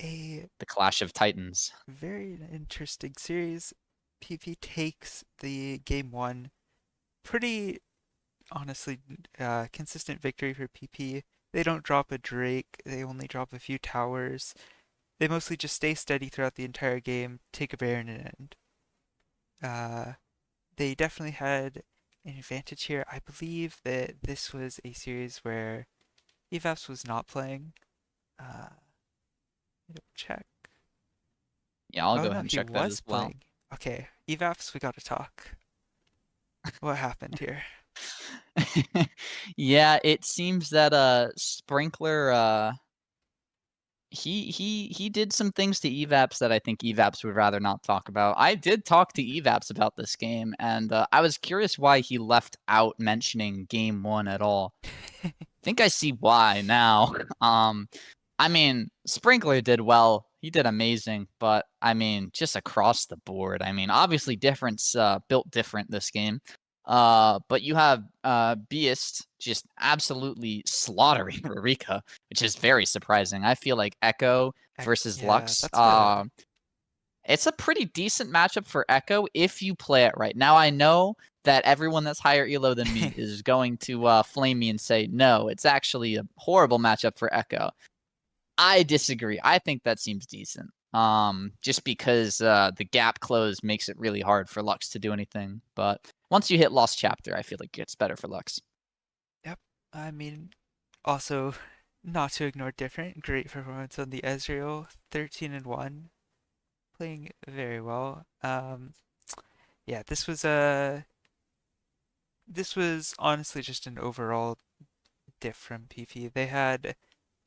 A The Clash of Titans. very interesting series. PP takes the game one. Pretty honestly consistent victory for PP. They don't drop a Drake. They only drop a few towers. They mostly just stay steady throughout the entire game, take a Baron and end. Uh, they definitely had an advantage here. I believe that this was a series where Evap's was not playing. Let me double check. Yeah, I'll Oh go no, ahead and he check that was as well. playing. Okay, Evaps, we gotta talk. What happened here? Yeah, it seems that Sprinkler he did some things to Evaps that I think Evaps would rather not talk about. I did talk to Evaps about this game, and I was curious why he left out mentioning game one at all. I think I see why now. I mean, Sprinkler did well. He did amazing, but I mean, just across the board. I mean, obviously, difference built different this game. But you have Beast just absolutely slaughtering Rurika, which is very surprising. I feel like Echo versus Yeah, Lux. that's good. It's a pretty decent matchup for Echo if you play it right. Now I know that everyone that's higher elo than me is going to flame me and say, no, it's actually a horrible matchup for Echo. I disagree. I think that seems decent. Just because the gap close makes it really hard for Lux to do anything. But once you hit Lost Chapter, I feel like it's better for Lux. Yep. I mean, also, not to ignore different, great performance on the Ezreal, 13 and 1, playing very well. Yeah, this was honestly just an overall diff from PP. They had,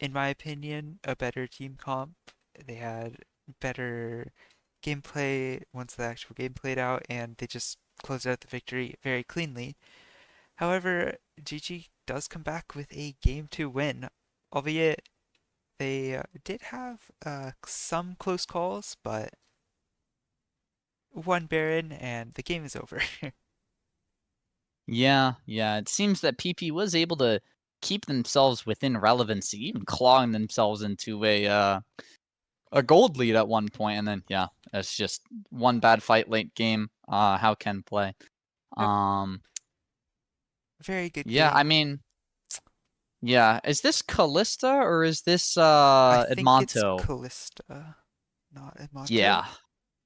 in my opinion, a better team comp. They had better gameplay once the actual game played out, and they just closed out the victory very cleanly. However, GG does come back with a game 2 win, albeit they did have some close calls, but one Baron and the game is over. Yeah, yeah. It seems that PP was able to keep themselves within relevancy, even clawing themselves into a gold lead at one point, and then yeah, it's just one bad fight late game. How Ken play? Yep, Um, very good yeah, I game. mean, yeah. Is this Callista or is this I think it's Edmonto? Callista, not Amato. Yeah.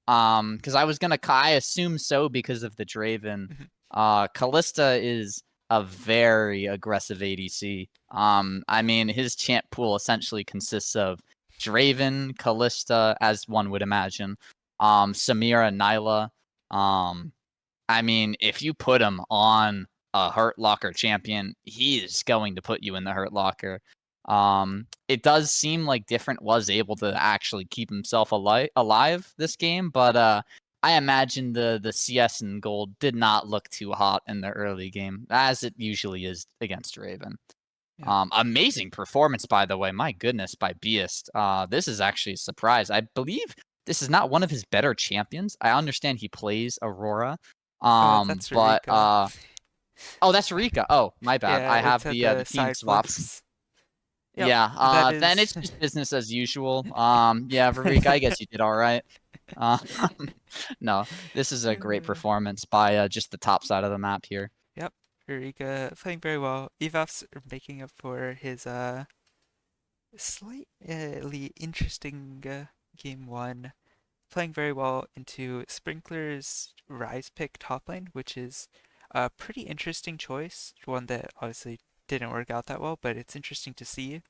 Because I was gonna, I assume so because of the Draven. Mhm. Callista is a very aggressive ADC. I mean, his champ pool essentially consists of Draven, Callista, as one would imagine, Samira, Nyla. Um, I mean, if you put him on a Hurt Locker champion, he is going to put you in the Hurt Locker. It does seem like Different was able to actually keep himself alive this game, but I imagine the CS and gold did not look too hot in the early game, as it usually is against Raven. Yep. Amazing performance, by the way. My goodness, by Beast. This is actually a surprise. I believe this is not one of his better champions. I understand he plays Aurora. That's But Rika. oh, that's Rika. Oh, my bad. Yeah, I it's have at the the team side swapped. flips. Yep, Yeah. that Then is. it's just business as usual. Yeah, for Rika, I guess you did all right. Uh, no, this is a great performance by just the top side of the map here. Yep, Rika playing very well. Evap's making up for his slightly interesting game one, playing very well into Sprinkler's Rise pick top lane, which is a pretty interesting choice. One that obviously didn't work out that well, but it's interesting to see.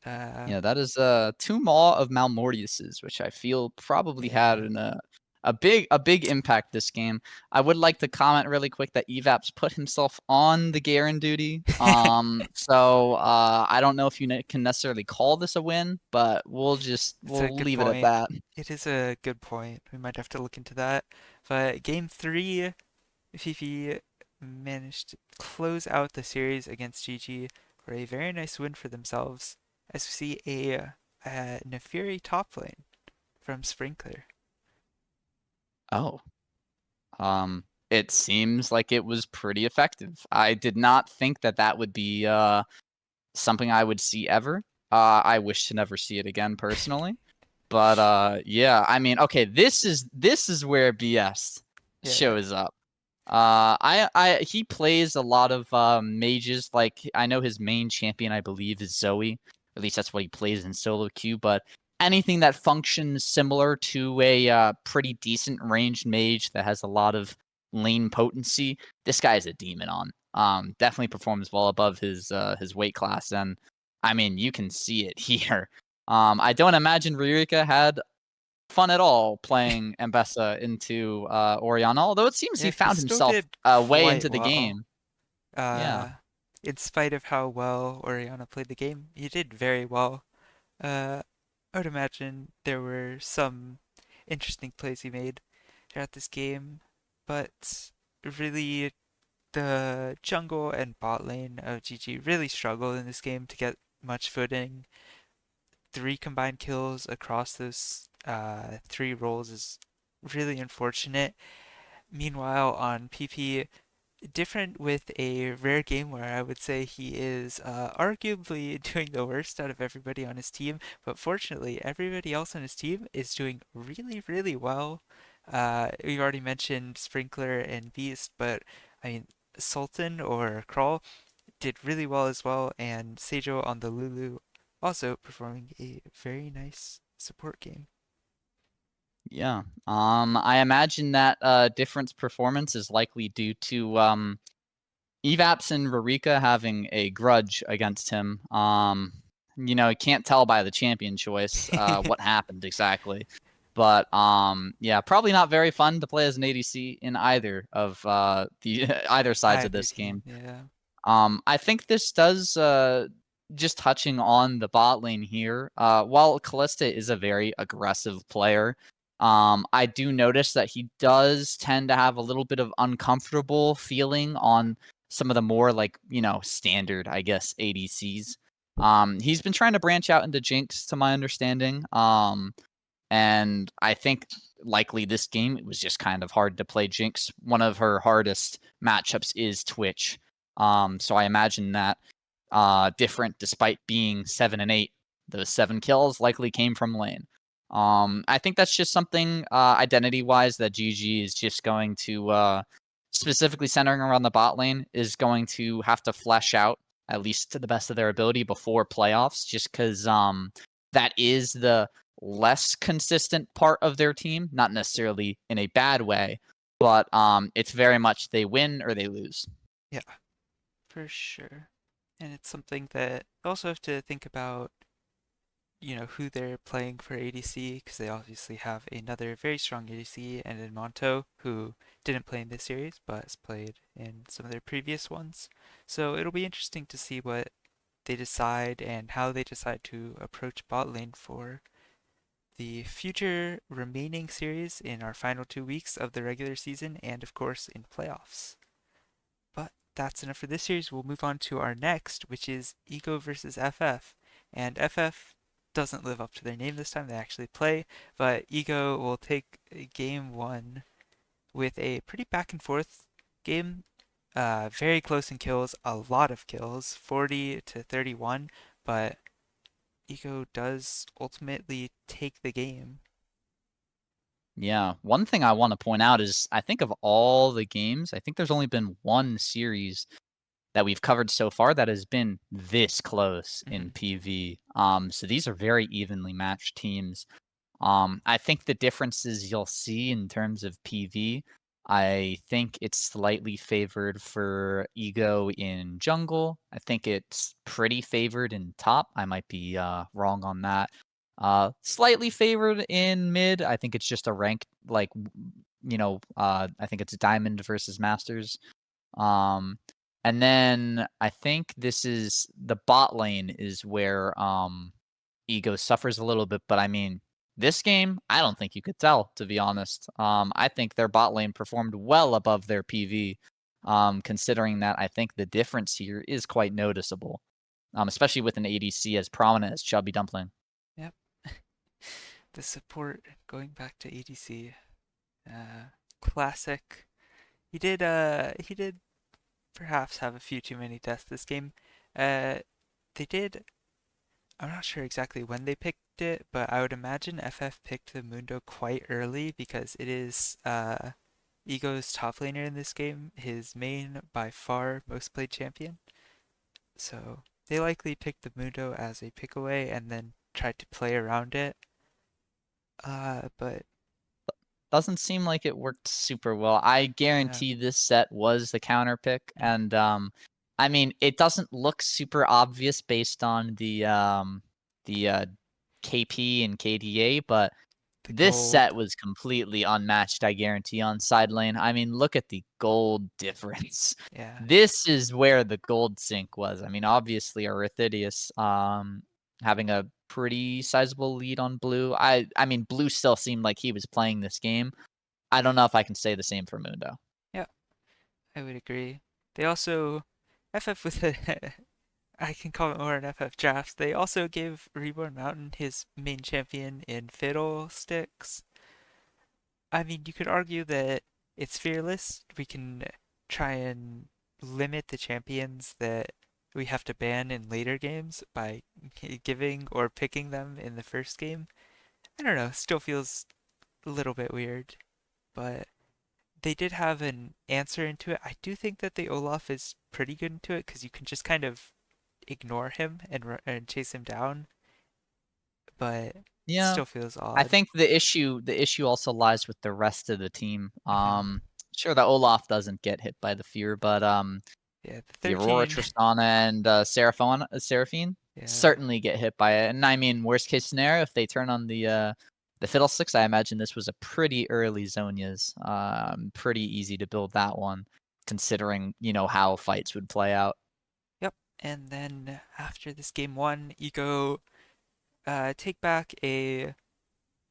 Uh, Yeah, that is two Maw of Malmortius's, which I feel probably had yeah. a big impact this game. I would like to comment really quick that Evap's put himself on the Garen duty. So I don't know if you can necessarily call this a win, but It's a we'll good leave it at point. that. It is a good point. We might have to look into that. But game three, Fifi managed to close out the series against GG for a very nice win for themselves, as we see a Nefiri top lane from Sprinkler. Oh, it seems like it was pretty effective. I did not think that that would be something I would see ever. I wish to never see it again personally. But yeah, I mean, okay, this is where BS Yeah, yeah. shows up. He plays a lot of mages. Like I know his main champion, I believe, is Zoe. At least that's what he plays in solo queue. But anything that functions similar to a pretty decent ranged mage that has a lot of lane potency, this guy is a demon on. Definitely performs well above his weight class, and I mean you can see it here. I don't imagine Ririka had fun at all playing Mbessa into Oriana, although it seems he Yeah, he found still himself did way quite into the well. game. Yeah. Uh, in spite of how well Oriana played the game, he did very well. Uh, I would imagine there were some interesting plays he made throughout this game, but really the jungle and bot lane of GG really struggled in this game to get much footing. Three combined kills across those three roles is really unfortunate. Meanwhile, on PP, different with a rare game where I would say he is arguably doing the worst out of everybody on his team, but fortunately, everybody else on his team is doing really, really well. We already mentioned Sprinkler and Beast, but I mean, Sultan or Crawl did really well as well, and Seijo on the Lulu also performing a very nice support game. Yeah. I imagine that difference performance is likely due to Evaps and Rarika having a grudge against him. You can't tell by the champion choice what happened exactly. But yeah, probably not very fun to play as an ADC in either of the either sides of Either this team, game. yeah. I think this does just touching on the bot lane here. While Callista is a very aggressive player, I do notice that he does tend to have a little bit of uncomfortable feeling on some of the more standard, I guess, ADCs. He's been trying to branch out into Jinx, to my understanding. And I think likely this game it was just kind of hard to play Jinx. One of her hardest matchups is Twitch. So I imagine that different despite being 7 and 8. Those 7 kills likely came from lane. I think that's just something identity wise that GG is just going to specifically centering around the bot lane is going to have to flesh out at least to the best of their ability before playoffs, just because that is the less consistent part of their team, not necessarily in a bad way, but it's very much they win or they lose. Yeah, for sure. And it's something that you also have to think about, who they're playing for ADC, because they obviously have another very strong ADC and in Monto, who didn't play in this series, but has played in some of their previous ones. So it'll be interesting to see what they decide and how they decide to approach bot lane for the future remaining series in our final 2 weeks of the regular season and, of course, in playoffs. But that's enough for this series. We'll move on to our next, which is Ego versus FF. And FF doesn't live up to their name this time, they actually play, but Ego will take game one with a pretty back and forth game. Very close in kills, a lot of kills, 40 to 31, but Ego does ultimately take the game. Yeah, one thing I want to point out is I think of all the games, I think there's only been one series that we've covered so far that has been this close Hmm. in PV. So these are very evenly matched teams. I think the differences you'll see in terms of PV, I think it's slightly favored for Ego in jungle. I think it's pretty favored in top. I might be wrong on that. Slightly favored in mid. I think it's just a rank I think it's diamond versus masters. Um, and then I think this is the bot lane is where Ego suffers a little bit, but I mean, this game, I don't think you could tell, to be honest. I think their bot lane performed well above their PV, considering that I think the difference here is quite noticeable, especially with an ADC as prominent as Chubby Dumpling. Yep. The support going back to ADC. Classic. He did perhaps have a few too many deaths this game. Uh they did I'm not sure exactly when they picked it, but I would imagine FF picked the Mundo quite early because it is Ego's top laner in this game, his main by far most played champion. So they likely picked the Mundo as a pick away and then tried to play around it. But Doesn't seem like it worked super well. I yeah. guarantee this set was the counter pick, Mhm. and I mean, it doesn't look super obvious based on the KP and KDA, but The this gold. set was completely unmatched, I guarantee, on side lane. I mean, look at the gold difference. Yeah. This is where the gold sync was. I mean, obviously, Arithidis having a pretty sizable lead on blue. I mean, blue still seemed like he was playing this game. I don't know if I can say the same for Mundo. Yeah, I would agree. They also FF with a I can call it more an FF draft. They also gave Reborn Mountain his main champion in Fiddlesticks. I mean, you could argue that it's fearless. We can try and limit the champions that we have to ban in later games by giving or picking them in the first game. I don't know, still feels a little bit weird. but they did have an answer into it. I do think that the Olaf is pretty good into it because you can just kind of ignore him and chase him down, but it Yeah. still feels I odd. think the issue also lies with the rest of the team. Hmm. Sure, the Olaf doesn't get hit by the fear, but Yeah, the the Aurora 13. Tristana and Seraphine Yeah. certainly get hit by it. And I mean, worst case scenario, if they turn on the Fiddlesticks, I imagine this was a pretty early Zonia's. Pretty easy to build that one, considering how fights would play out. Yep. And then after this game one, you go take back a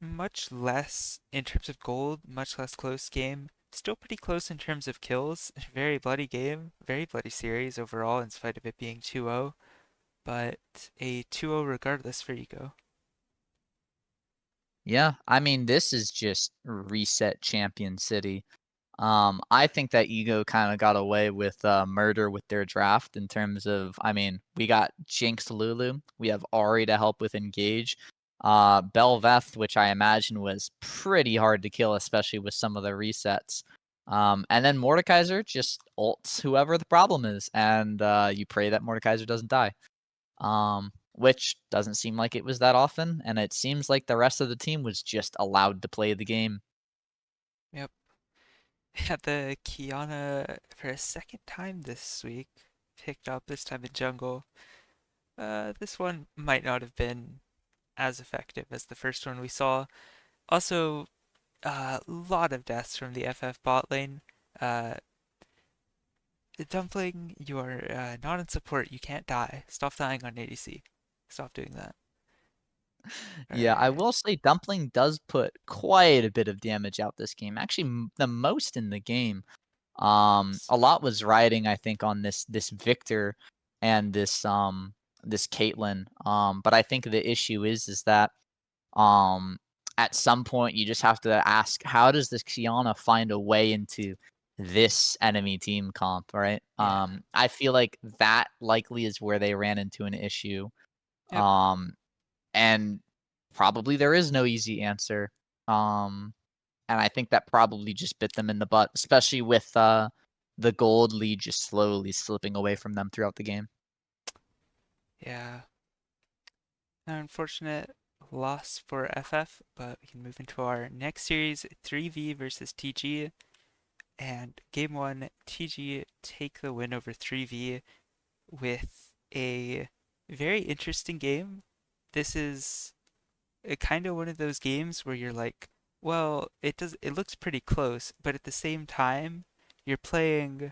much less in terms of gold, much less close game. Still pretty close in terms of kills. Very bloody game, very bloody series overall, in spite of it being 2-0. But a 2-0 regardless for Ego. Yeah, I mean, this is just reset Champion City. I think that Ego kind of got away with murder with their draft in terms of, I mean, we got Jinx Lulu, we have Ari to help with engage, Belveth, which I imagine was pretty hard to kill, especially with some of the resets. And then Mordekaiser just ults whoever the problem is, and you pray that Mordekaiser doesn't die. Which doesn't seem like it was that often, and it seems like the rest of the team was just allowed to play the game. Yep. Had the Kiana for a second time this week. Picked up this time in jungle. This one might not have been as effective as the first one we saw. Also, a lot of deaths from the FF bot lane. Uh, Dumpling, you are not in support. You can't die. Stop dying on ADC. Stop doing that. Yeah, I Or, will say Dumpling does put quite a bit of damage out this game. Actually, the most in the game. A lot was riding, I think, on this Victor and this Caitlyn. But I think the issue is that um at some point you just have to ask, how does this Kiana find a way into this enemy team comp, right? yeah. I feel like that likely is where they ran into an issue. Yep. Um, and probably there is no easy answer. And I think that probably just bit them in the butt, especially with the gold lead just slowly slipping away from them throughout the game. Yeah. An unfortunate loss for FF, but we can move into our next series 3v versus TG. And game one, TG take the win over 3v with a very interesting game. This is kind of one of those games where you're like, well, it looks pretty close, but at the same time, you're playing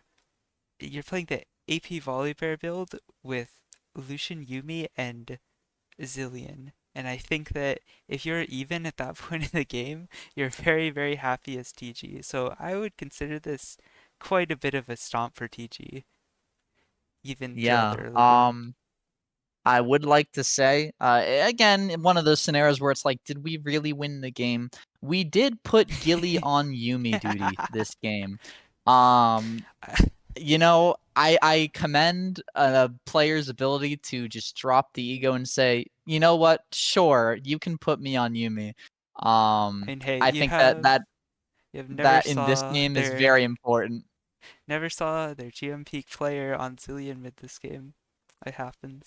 you're playing the AP Volibear build with Lucian Yumi and Zillion. And I think that if you're even at that point in the game, you're very, very happy as TG. So I would consider this quite a bit of a stomp for TG, even throughout Yeah. the early game. I would like to say, again, one of those scenarios where it's like, did we really win the game? We did put Gilly on Yumi duty this game. Um, I commend a player's ability to just drop the ego and say, you know what, sure, you can put me on Yumi. I mean, hey, I think that that you have that in this game is very important. never saw their GM peak player on Zillion mid this game. It happens.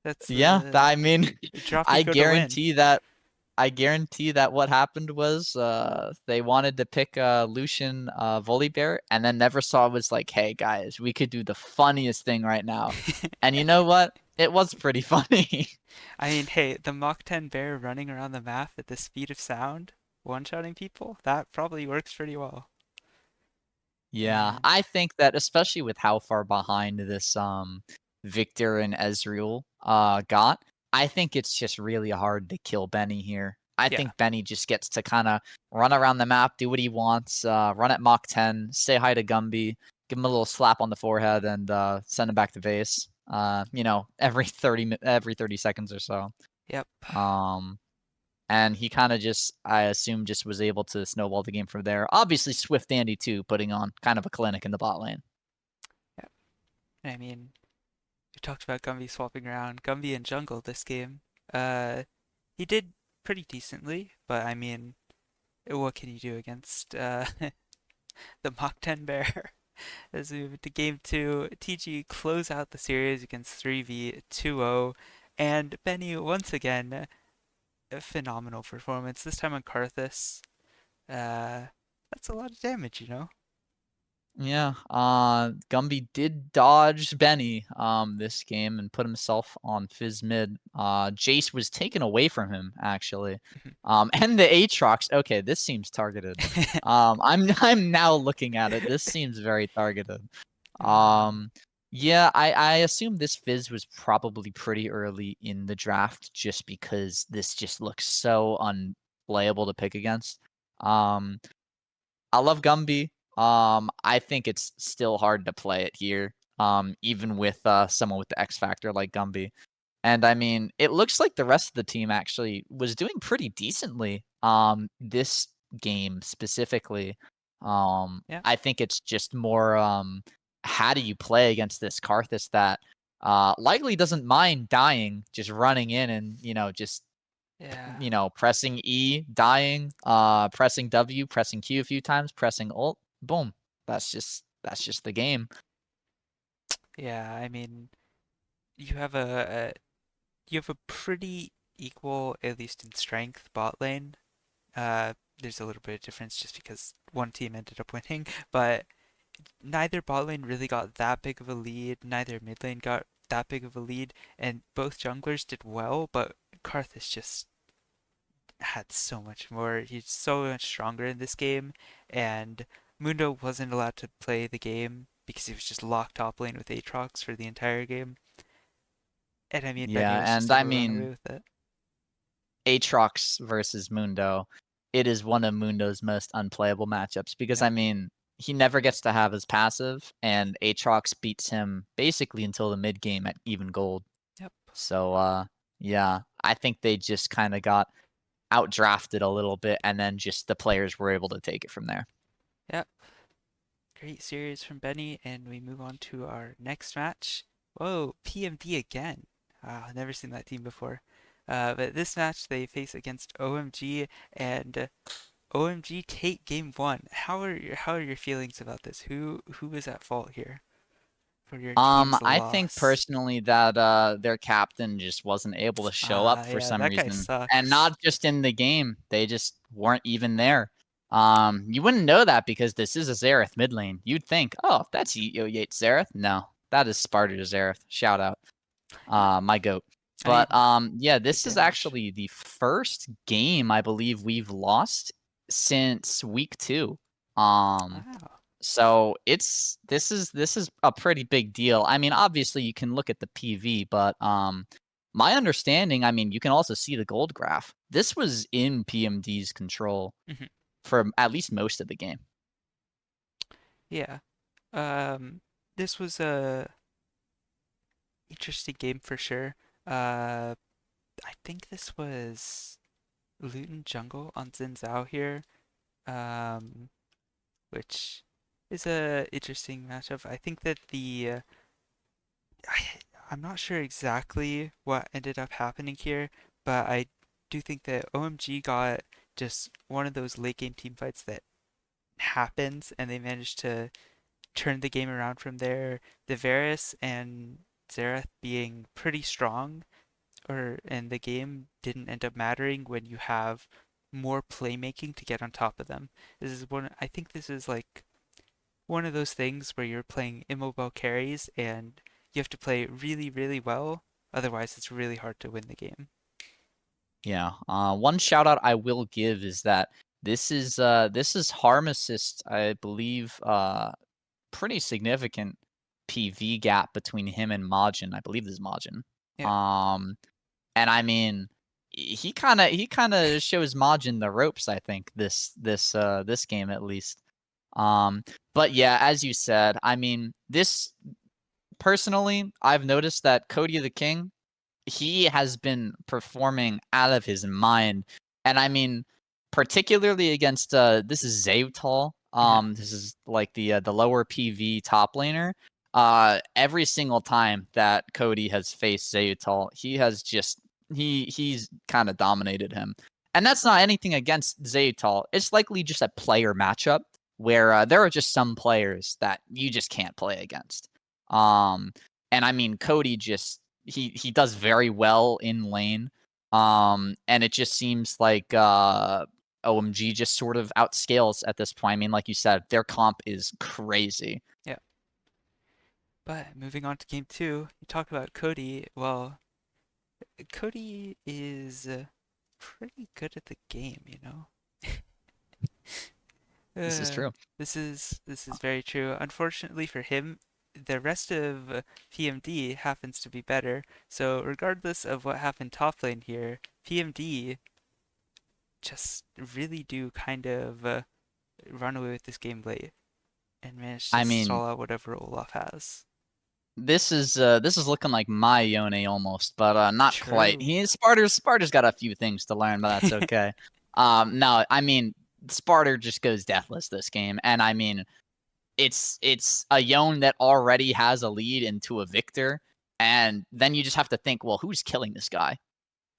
That's Yeah, the I mean, drop I ego to win. guarantee that I guarantee that what happened was they wanted to pick Lucian Volibear and then never saw was like, hey guys, we could do the funniest thing right now. And you know what? It was pretty funny. I mean, hey, the Mach 10 bear running around the map at the speed of sound, one-shotting people, that probably works pretty well. Yeah, And I think that especially with how far behind this Victor and Ezreal got, I think it's just really hard to kill Benny here. I yeah, think Benny just gets to kind of run around the map, do what he wants, run at Mach 10, say hi to Gumby, give him a little slap on the forehead, and send him back to base. Every 30 seconds or so. yep, Um, and he kind of just, I assume, just was able to snowball the game from there. Obviously, Swift Andy too, putting on kind of a clinic in the bot lane. yep. I mean, we talked about Gumby swapping around. Gumby in jungle this game. Uh, he did pretty decently, but I mean, what can you do against the Mach 10 Bear? As we move into game two, TG close out the series against 3v 2-0, and Benny once again a phenomenal performance. This time on Karthus. That's a lot of damage, you know. Yeah, Gumby did dodge Benny this game and put himself on Fizz mid. Jace was taken away from him actually. And the Aatrox. Okay, this seems targeted. I'm now looking at it. This seems very targeted. Mm, Yeah, I assume this Fizz was probably pretty early in the draft just because this just looks so unplayable to pick against. Um, I love Gumby. I think it's still hard to play it here, even with someone with the X factor like Gumby. And I mean, it looks like the rest of the team actually was doing pretty decently. This game specifically. yeah, I think it's just more how do you play against this Karthus that likely doesn't mind dying, just running in and just yeah, pressing E, dying, pressing W, pressing Q a few times, pressing Alt, boom. That's just the game. yeah. I mean, you have you have a pretty equal, at least in strength, bot lane. Uh, there's a little bit of difference just because one team ended up winning, but neither bot lane really got that big of a lead, neither mid lane got that big of a lead, and both junglers did well, but Karthus just had so much more. He's so much stronger in this game, and Mundo wasn't allowed to play the game because he was just locked top lane with Aatrox for the entire game. And I mean, Benny Yeah, was just and able I to run away mean, with it. Aatrox versus Mundo, it is one of Mundo's most unplayable matchups because Yep, I mean, he never gets to have his passive, and Aatrox beats him basically until the mid game at even gold. yep, So yeah, I think they just kind of got outdrafted a little bit, and then just the players were able to take it from there. yep. Great series from Benny, and we move on to our next match. Whoa, PMD again. Wow, I've never seen that team before. But this match they face against OMG, and OMG take game one. How are your feelings about this? Who is at fault here for your team's I think loss? personally that their captain just wasn't able to show up for Yeah, some that guy reason. And sucks. not just in the game. They just weren't even there. You wouldn't know that because this is a Xerath mid lane. You'd think, oh, that's YeetYoteYate Xerath. No, that is Sparta Xerath. Shout out. My goat. I mean, But yeah, big this is damage. actually the first game I believe we've lost since week 2. Um Wow. so this is a pretty big deal. I mean, obviously you can look at the PV, but my understanding, I mean, you can also see the gold graph. This was in PMD's control Mhm. for at least most of the game. Yeah. Um, this was a interesting game for sure. Uh, I think this was Luton Jungle on Xin Zhao here, um, which is a interesting matchup. I think that I, I'm not sure exactly what ended up happening here, but I do think that OMG got just one of those late game team fights that happens, and they managed to turn the game around from there. The Varus and Xerath being pretty strong, or and the game didn't end up mattering when you have more playmaking to get on top of them. This is one. I think this is like one of those things where you're playing immobile carries and you have to play really, really well. Otherwise, it's really hard to win the game. Yeah. One shout out I will give is that this is harm assist, I believe, pretty significant PV gap between him and Majin. I believe this is Majin. Yeah. Um, and I mean, he kind of shows Majin the ropes. I think this game at least. Um, but yeah, as you said, I mean, this personally, I've noticed that Cody the King, he has been performing out of his mind. And I mean, particularly against this is Zaytal. Mhm. This is like the lower PV top laner. Every single time that Cody has faced Zaytal, he has just he's kind of dominated him. And that's not anything against Zaytal. It's likely just a player matchup where there are just some players that you just can't play against. Um, and I mean, Cody just he does very well in lane. And it just seems like OMG just sort of outscales at this point. I mean, like you said, their comp is crazy. Yeah. But moving on to game two, you talk about Cody. Well, Cody is pretty good at the game, you know. This is Uh, true. this is very true. Unfortunately for him, the rest of PMD happens to be better. So regardless of what happened top lane here, PMD just really do kind of run away with this game late and manage to I mean, stall out whatever Olaf has. this is looking like my Yone almost, but not quite. True. Sparta's got a few things to learn, but that's okay. No, I mean Sparta just goes deathless this game, and I mean it's a Yone that already has a lead into a victor, and then you just have to think, well, who's killing this guy?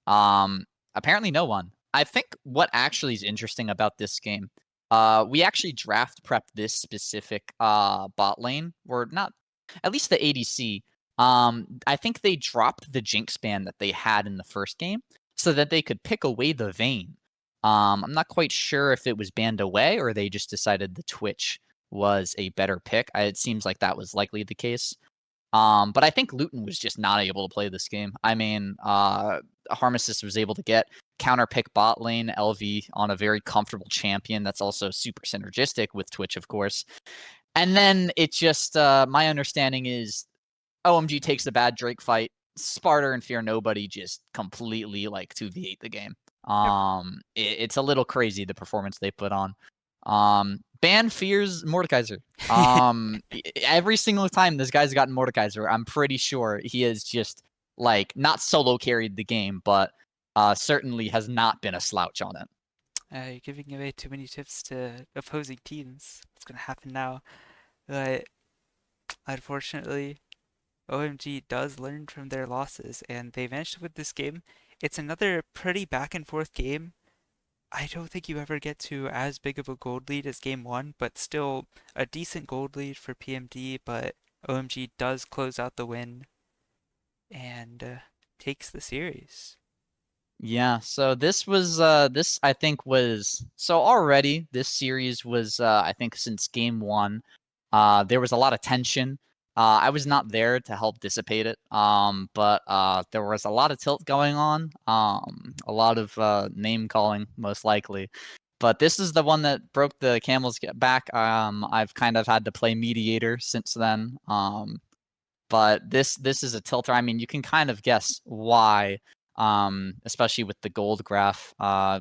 Um, Apparently no one. I think what actually is interesting about this game, we actually draft prepped this specific bot lane, or not, at least the ADC. I think they dropped the Jinx ban that they had in the first game so that they could pick away the Vayne. I'm not quite sure if it was banned away or they just decided the Twitch was a better pick. It seems like that was likely the case. But I think Luton was just not able to play this game. I mean, Harmesis was able to get counter pick bot lane LV on a very comfortable champion that's also super synergistic with Twitch, of course. And then it just, my understanding is OMG takes a bad Drake fight. Sparta and Fear Nobody just completely like 2v8 the game. Yep. It's a little crazy the performance they put on. Ban fears Mordekaiser. Every single time this guy's gotten Mordekaiser, I'm pretty sure he has just like not solo carried the game, but certainly has not been a slouch on it. You're giving away too many tips to opposing teams. What's gonna happen now? But unfortunately, OMG does learn from their losses, and they managed to win this game. It's another pretty back and forth game. I don't think you ever get to as big of a gold lead as game one, but still a decent gold lead for PMD. But OMG does close out the win and takes the series. Yeah, so this I think was so already this series was I think since game 1 there was a lot of tension. I was not there to help dissipate it. But there was a lot of tilt going on. A lot of name calling most likely. But this is the one that broke the camel's back. I've kind of had to play mediator since then. But this is a tilter. I mean, you can kind of guess why, especially with the gold graph.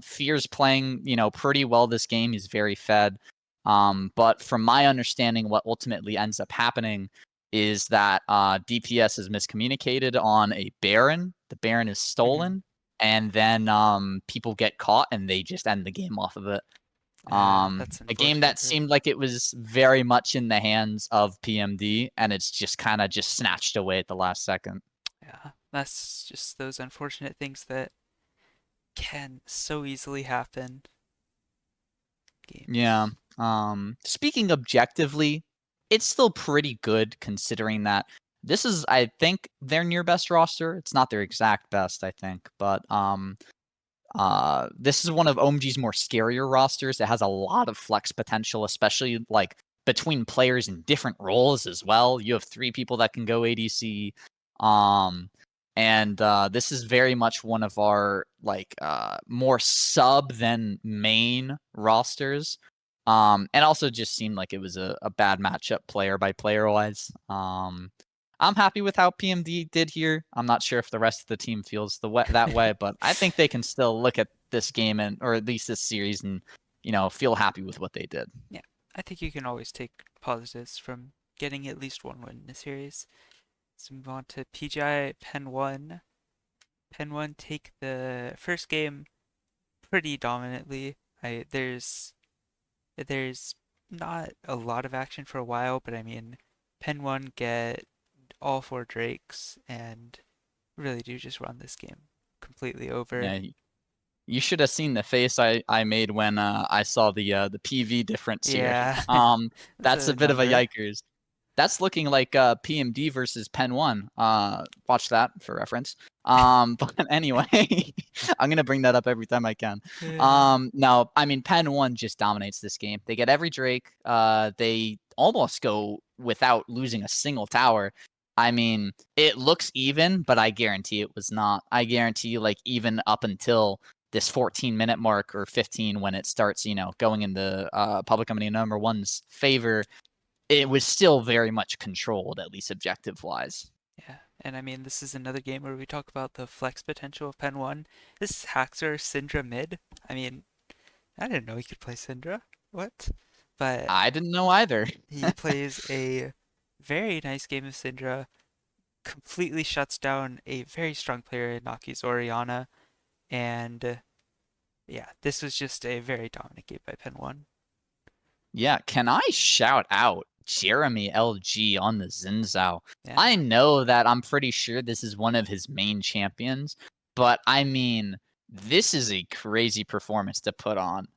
Fear's playing, pretty well this game. He's very fed. But from my understanding, what ultimately ends up happening is that DPS is miscommunicated on a Baron. The Baron is Hmm. stolen, and then people get caught and they just end the game off of it. That's A game unfortunate that for. seemed like it was very much in the hands of PMD, and it's just kind of just snatched away at the last second. Yeah, that's just those unfortunate things that can so easily happen. Yeah. Games. Speaking objectively, it's still pretty good considering that this is, I think, their near best roster. It's not their exact best, I think, but this is one of OMG's more scarier rosters. It has a lot of flex potential, especially like between players in different roles as well. You have 3 people that can go ADC. Um, and this is very much one of our like more sub than main rosters. And also just seemed like it was a bad matchup player by player wise. I'm happy with how PMD did here. I'm not sure if the rest of the team feels that way, but I think they can still look at this game and or at least this series and feel happy with what they did. Yeah, I think you can always take positives from getting at least one win in a series. Let's move on to PGI Pen 1. Pen 1 take the first game pretty dominantly. There's not a lot of action for a while, but I mean, Pen 1 get all 4 Drakes and really do just run this game completely over. Yeah, You should have seen the face I made when I saw the PV difference here. Yeah, that's That's a a bit of a number. yikers. That's looking like PMD versus Pen 1. Watch that for reference. But anyway, I'm gonna bring that up every time I can. Yeah, No, I mean Pen 1 just dominates this game. They get every Drake. They almost go without losing a single tower. I mean, it looks even, but I guarantee it was not. I guarantee like even up until this 14-minute mark or 15 when it starts, going in the public enemy number one's favor, it was still very much controlled, at least objective wise. yeah. And I mean, this is another game where we talk about the flex potential of Pen 1. This is Haxor Syndra mid. I mean, I didn't know he could play Syndra. What? But I didn't know either. he plays a very nice game of Syndra, completely shuts down a very strong player in Naki's Orianna, and yeah, this was just a very dominant game by Pen 1. Yeah, can I shout out Jeremy LG on the Zinzao? Yeah, I know that I'm pretty sure this is one of his main champions, but I mean, this is a crazy performance to put on.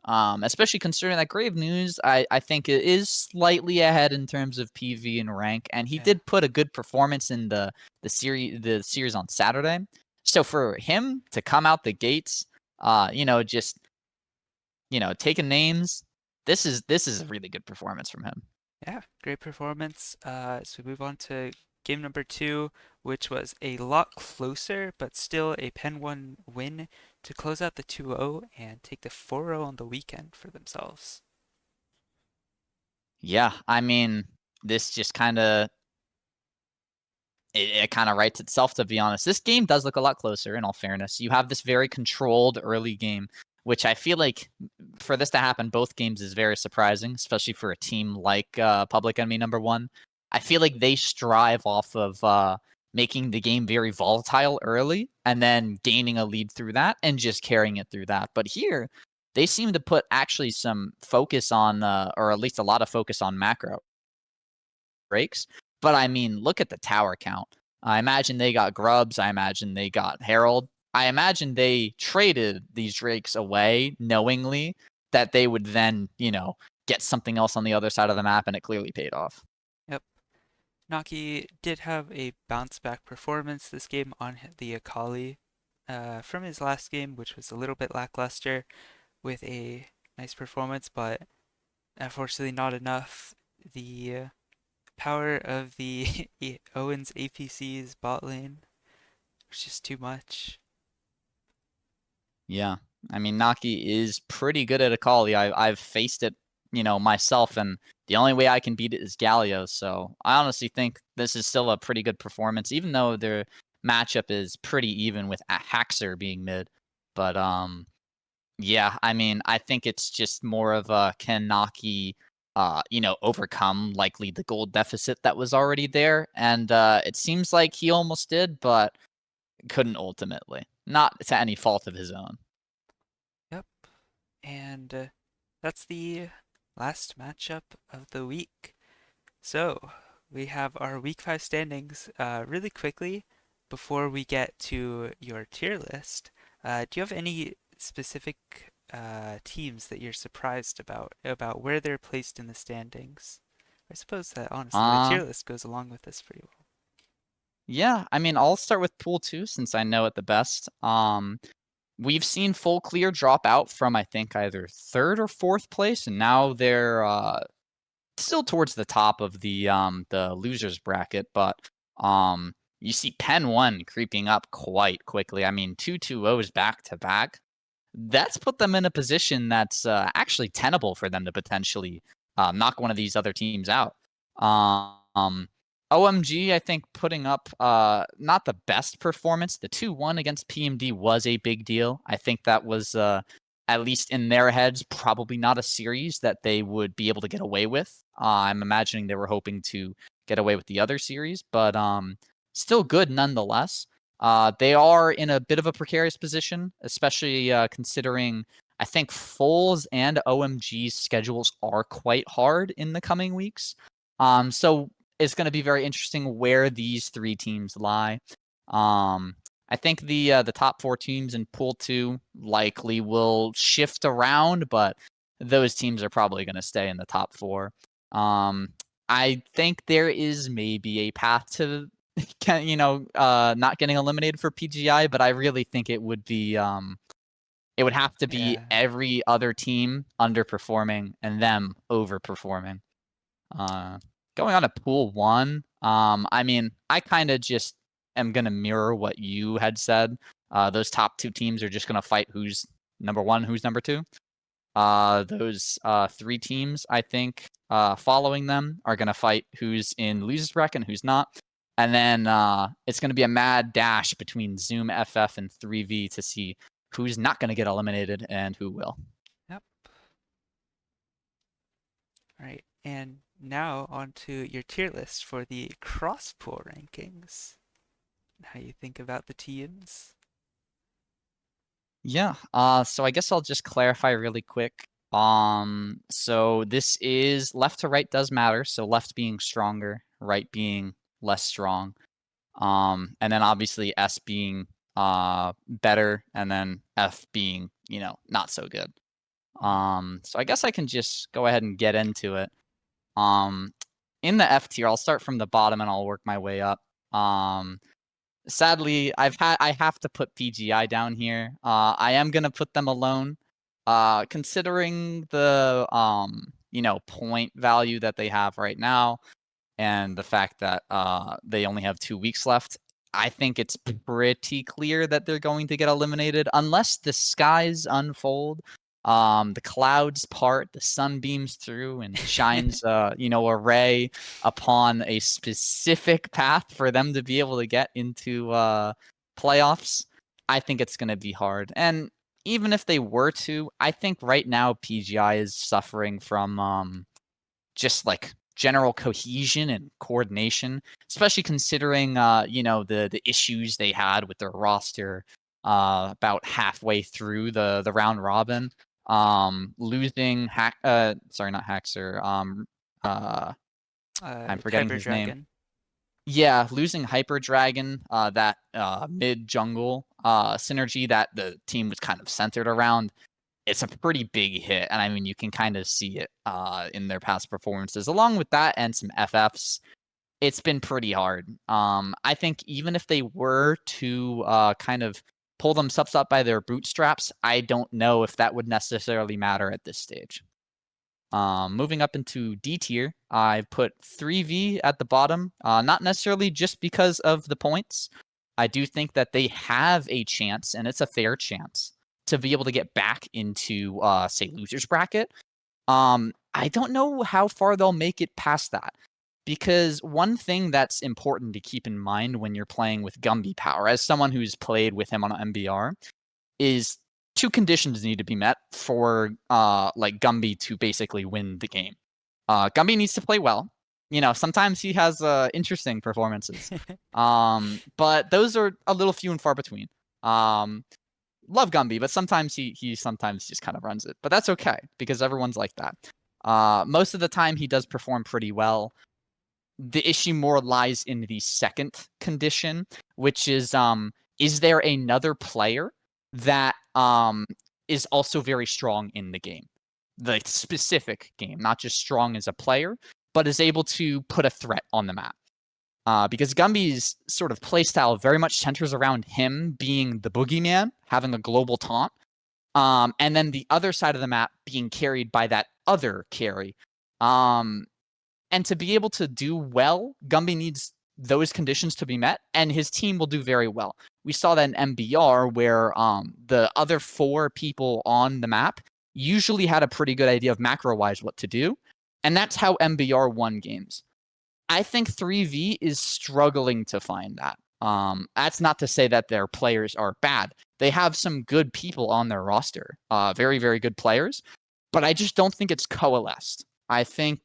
Especially considering that Grave News, I think it is slightly ahead in terms of PV and rank, and he yeah, did put a good performance in the series on Saturday. So for him to come out the gates, just taking names. This is a really good performance from him. yeah. Great performance. So we move on to game number two, which was a lot closer, but still a Pen 1 win to close out the 2-0 and take the 4-0 on the weekend for themselves. Yeah, I mean, this just it kind of writes itself, to be honest. This game does look a lot closer, in all fairness. You have this very controlled early game, which I feel like for this to happen, both games is very surprising, especially for a team like Public Enemy number one. I feel like they strive off of making the game very volatile early and then gaining a lead through that and just carrying it through that. But here, they seem to put actually some focus on, or at least a lot of focus on macro breaks. But I mean, look at the tower count. I imagine they got Grubs. I imagine they got Herald. I imagine they traded these Drakes away knowingly that they would then, get something else on the other side of the map, and it clearly paid off. Yep. Naki did have a bounce back performance this game on the Akali from his last game, which was a little bit lackluster, with a nice performance, but unfortunately not enough. The power of the Owens APC's bot lane was just too much. Yeah. I mean, Naki is pretty good at Akali. I've faced it, myself, and the only way I can beat it is Galio. So I honestly think this is still a pretty good performance, even though their matchup is pretty even with Haxer being mid. But yeah, I mean, I think it's just more of a can Naki, overcome likely the gold deficit that was already there, and it seems like he almost did, but couldn't ultimately. Not to any fault of his own. Yep. And that's the last matchup of the week. So we have our week 5 standings really quickly before we get to your tier list. Do you have any specific teams that you're surprised about where they're placed in the standings? I suppose that honestly the Uh, tier list goes along with this pretty well. yeah, I mean, I'll start with Pool 2 since I know it the best. We've seen Full Clear drop out from, I think, either third or fourth place, and now they're still towards the top of the losers bracket, but you see Pen 1 creeping up quite quickly. I mean, 2-2-0s back to back. That's put them in a position that's actually tenable for them to potentially knock one of these other teams out. Um, OMG, I think, putting up not the best performance. The 2-1 against PMD was a big deal. I think that was, at least in their heads, probably not a series that they would be able to get away with. I'm imagining they were hoping to get away with the other series, but still good nonetheless. They are in a bit of a precarious position, especially considering I think Foles and OMG's schedules are quite hard in the coming weeks. So it's going to be very interesting where these three teams lie. I think the top 4 teams in Pool 2 likely will shift around, but those teams are probably going to stay in the top 4. I think there is maybe a path to not getting eliminated for PGI, but I really think it would be it would have to be Yeah. every other team underperforming and them overperforming. Uh, Going on to Pool 1, I mean, I kind of just am going to mirror what you had said. Those top 2 teams are just going to fight who's number 1, who's number 2. Those 3 teams, I think, following them are going to fight who's in losers bracket and who's not. And then it's going to be a mad dash between Zoom, FF, and 3V to see who's not going to get eliminated and who will. Yep. All right. And now on to your tier list for the cross pool rankings. How you think about the teams? Yeah. So I guess I'll just clarify really quick. So this is left to right does matter. So left being stronger, right being less strong. And then obviously S being better, and then F being, not so good. So I guess I can just go ahead and get into it. In the F tier, I'll start from the bottom and I'll work my way up. Sadly, I have to put PGI down here. I am gonna put them alone. Considering the point value that they have right now, and the fact that they only have 2 weeks left, I think it's pretty clear that they're going to get eliminated unless the skies unfold, the clouds part, the sun beams through and shines, a ray upon a specific path for them to be able to get into playoffs. I think it's going to be hard. And even if they were to, I think right now PGI is suffering from just like general cohesion and coordination, especially considering the issues they had with their roster about halfway through the round robin. Losing sorry, not Haxer. I'm forgetting Hyper his name. Dragon. Yeah, losing Hyper Dragon, that mid jungle synergy that the team was kind of centered around, it's a pretty big hit, and I mean you can kind of see it in their past performances. Along with that and some FFs, it's been pretty hard. I think even if they were to kind of pull themselves up by their bootstraps, I don't know if that would necessarily matter at this stage. Moving up into D tier, I put 3V at the bottom, not necessarily just because of the points. I do think that they have a chance, and it's a fair chance, to be able to get back into, say, losers bracket. I don't know how far they'll make it past that, because one thing that's important to keep in mind when you're playing with Gumby Power, as someone who's played with him on MBR, is 2 conditions need to be met for like Gumby to basically win the game. Gumby needs to play well. Sometimes he has interesting performances, but those are a little few and far between. Love Gumby, but sometimes he sometimes just kind of runs it. But that's okay because everyone's like that. Most of the time he does perform pretty well. The issue more lies in the second condition, which is there another player that is also very strong in the game, the specific game, not just strong as a player, but is able to put a threat on the map. Because Gumby's sort of playstyle very much centers around him being the boogeyman, having a global taunt, and then the other side of the map being carried by that other carry. And to be able to do well, Gumby needs those conditions to be met, and his team will do very well. We saw that in MBR, where the other 4 people on the map usually had a pretty good idea of macro-wise what to do, and that's how MBR won games. I think 3V is struggling to find that. That's not to say that their players are bad. They have some good people on their roster, very, very good players, but I just don't think it's coalesced. I think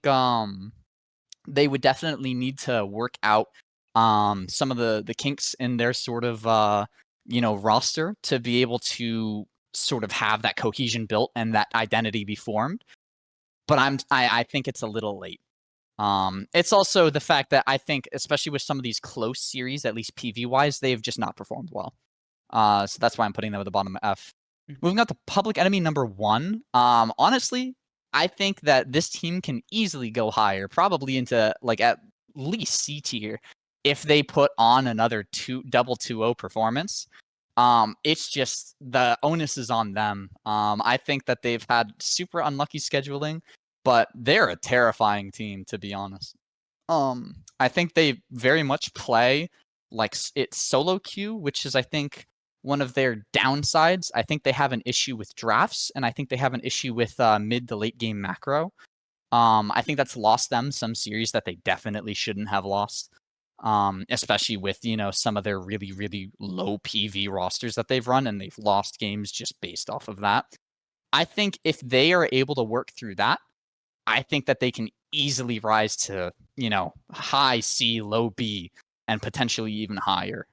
they would definitely need to work out some of the kinks in their sort of roster to be able to sort of have that cohesion built and that identity be formed. But I think it's a little late. It's also the fact that I think, especially with some of these close series, at least PV wise, they've just not performed well. So that's why I'm putting them at the bottom of F. Mhm. Moving on to Public Enemy number 1. Honestly, I think that this team can easily go higher, probably into like at least C tier, if they put on another double 2-0 performance. It's just the onus is on them. I think that they've had super unlucky scheduling, but they're a terrifying team, to be honest. I think they very much play like it's solo queue, which is I think one of their downsides. I think they have an issue with drafts, and I think they have an issue with mid to late game macro. I think that's lost them some series that they definitely shouldn't have lost. Especially with some of their really really low PV rosters that they've run, and they've lost games just based off of that. I think if they are able to work through that, I think that they can easily rise to high C, low B, and potentially even higher.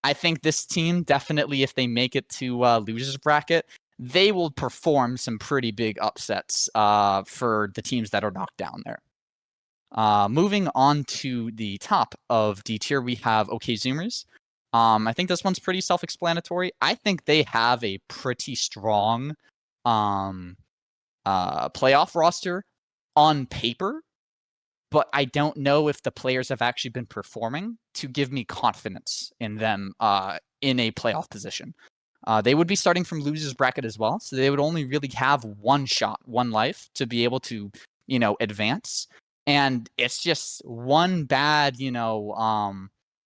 I think this team definitely, if they make it to losers bracket, they will perform some pretty big upsets for the teams that are knocked down there. Moving on to the top of D tier, we have OK Zoomers. I think this one's pretty self-explanatory. I think they have a pretty strong playoff roster on paper, but I don't know if the players have actually been performing to give me confidence in them in a playoff position. They would be starting from losers bracket as well, so they would only really have one shot, one life to be able to, advance. And it's just one bad,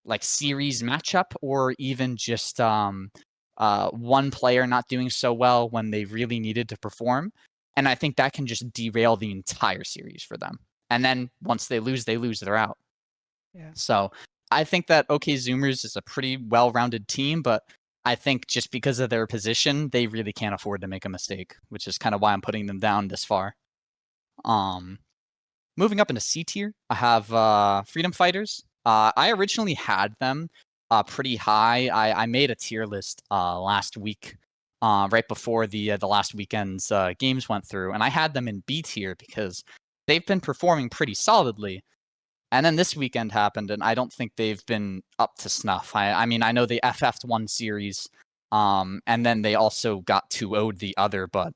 like series matchup, or even just one player not doing so well when they really needed to perform. And I think that can just derail the entire series for them. And then once they lose, they're out. Yeah. So I think that OK Zoomers is a pretty well-rounded team, but I think just because of their position, they really can't afford to make a mistake, which is kind of why I'm putting them down this far. Moving up into C tier, I have Freedom Fighters. I originally had them pretty high. I made a tier list last week, right before the last weekend's games went through, and I had them in B tier because they've been performing pretty solidly. And then this weekend happened, and I don't think they've been up to snuff. I mean, I know they FF'd one series, and then they also got 2-0'd the other, but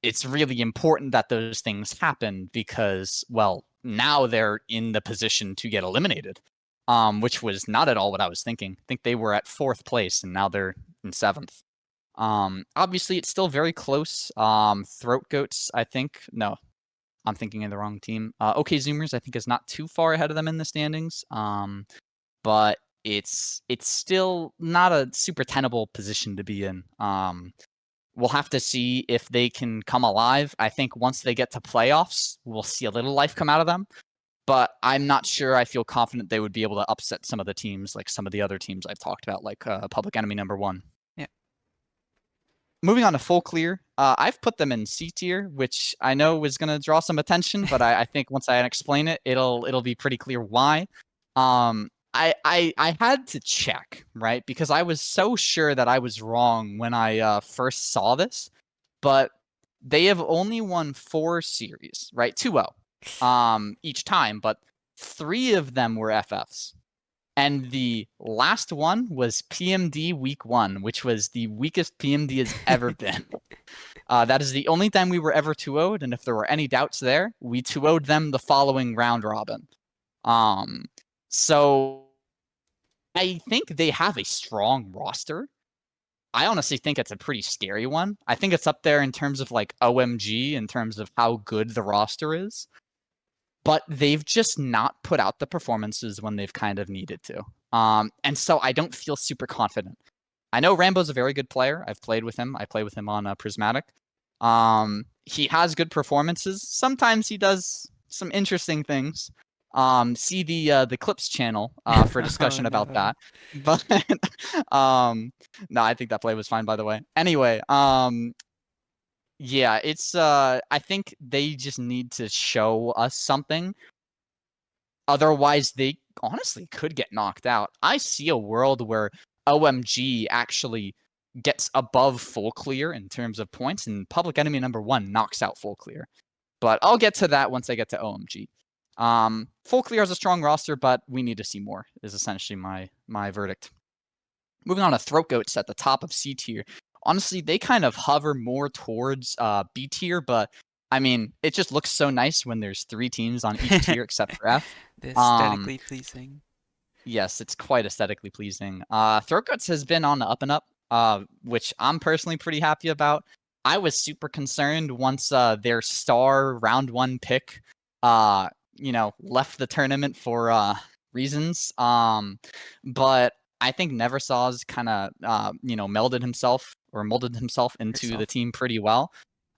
it's really important that those things happen because, well, now they're in the position to get eliminated, which was not at all what I was thinking. I think they were at 4th place, and now they're in 7th. Obviously, it's still very close. Throat Goats, I think. No, I'm thinking of the wrong team. OK Zoomers, I think, is not too far ahead of them in the standings. But it's still not a super tenable position to be in. We'll have to see if they can come alive. I think once they get to playoffs, we'll see a little life come out of them. But I'm not sure I feel confident they would be able to upset some of the teams, like some of the other teams I've talked about, like Public Enemy number 1. Yeah. Moving on to Full Clear, I've put them in C tier, which I know is going to draw some attention, but I think once I explain it, it'll be pretty clear why. I had to check, right? Because I was so sure that I was wrong when I first saw this, but they have only won 4 series, right? 2-0 each time, but 3 of them were FFs. And the last one was PMD week 1, which was the weakest PMD has ever been. That is the only time we were ever 2-0'd, and if there were any doubts there, we 2-0'd them the following round robin. So I think they have a strong roster. I honestly think it's a pretty scary one. I think it's up there in terms of like OMG, in terms of how good the roster is. But they've just not put out the performances when they've kind of needed to. And so I don't feel super confident. I know Rambo's a very good player. I've played with him. I play with him on Prismatic. He has good performances. Sometimes he does some interesting things. See the Clips channel for Oh discussion about no. that. But no, I think that play was fine, by the way. Anyway, yeah, it's I think they just need to show us something. Otherwise, they honestly could get knocked out. I see a world where OMG actually gets above Full Clear in terms of points, and Public Enemy number 1 knocks out Full Clear. But I'll get to that once I get to OMG. Full Clear has a strong roster, but we need to see more, is essentially my verdict. Moving on to Throat Goats at the top of C tier. Honestly, they kind of hover more towards B tier, but I mean, it just looks so nice when there's 3 teams on each tier except for F. The Um, aesthetically pleasing. yes, it's quite aesthetically pleasing. Throat Goats has been on the up and up, which I'm personally pretty happy about. I was super concerned once their star round 1 pick, left the tournament for reasons. But I think Neversaw's kind of melded himself or molded himself into the Herself. team pretty well.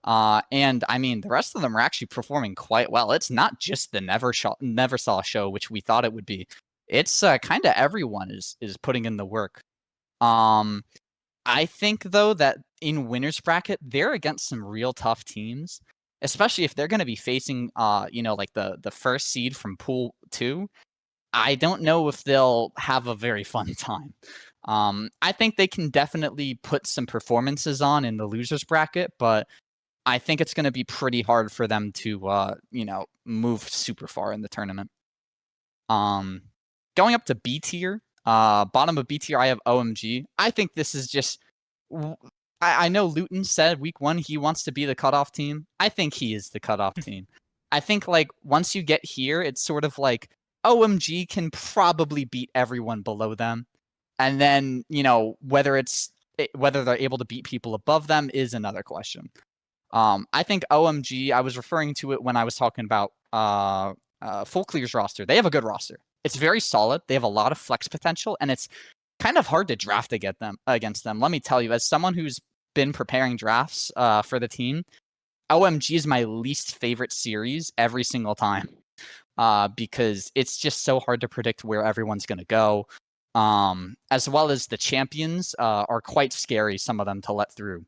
And I mean, the rest of them are actually performing quite well. It's not just the Neversaw show, which we thought it would be. It's kind of everyone is putting in the work. Um, I think though that in winners bracket they're against some real tough teams, especially if they're going to be facing like the first seed from pool 2. I don't know if they'll have a very fun time. I think they can definitely put some performances on in the losers bracket, but I think it's going to be pretty hard for them to move super far in the tournament. Um, Going up to B tier, bottom of B tier, I have OMG. I think this is just. I know Luton said week 1 he wants to be the cutoff team. I think he is the cutoff team. I think like once you get here, it's sort of like OMG can probably beat everyone below them, and then whether they're able to beat people above them is another question. I think OMG, I was referring to it when I was talking about Full Clear's roster. They have a good roster. It's very solid. They have a lot of flex potential, and it's kind of hard to draft against them. Let me tell you, as someone who's been preparing drafts for the team, OMG is my least favorite series every single time because it's just so hard to predict where everyone's going to go. As well as the champions are quite scary, some of them to let through.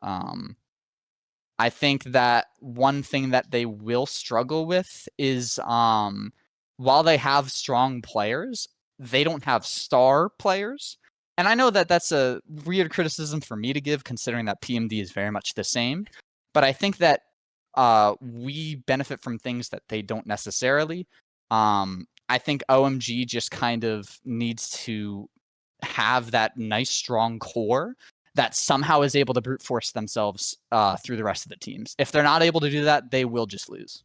I think that one thing that they will struggle with is while they have strong players, they don't have star players. And I know that that's a weird criticism for me to give, considering that PMD is very much the same. But I think that we benefit from things that they don't necessarily. I think OMG just kind of needs to have that nice, strong core that somehow is able to brute force themselves through the rest of the teams. If they're not able to do that, they will just lose.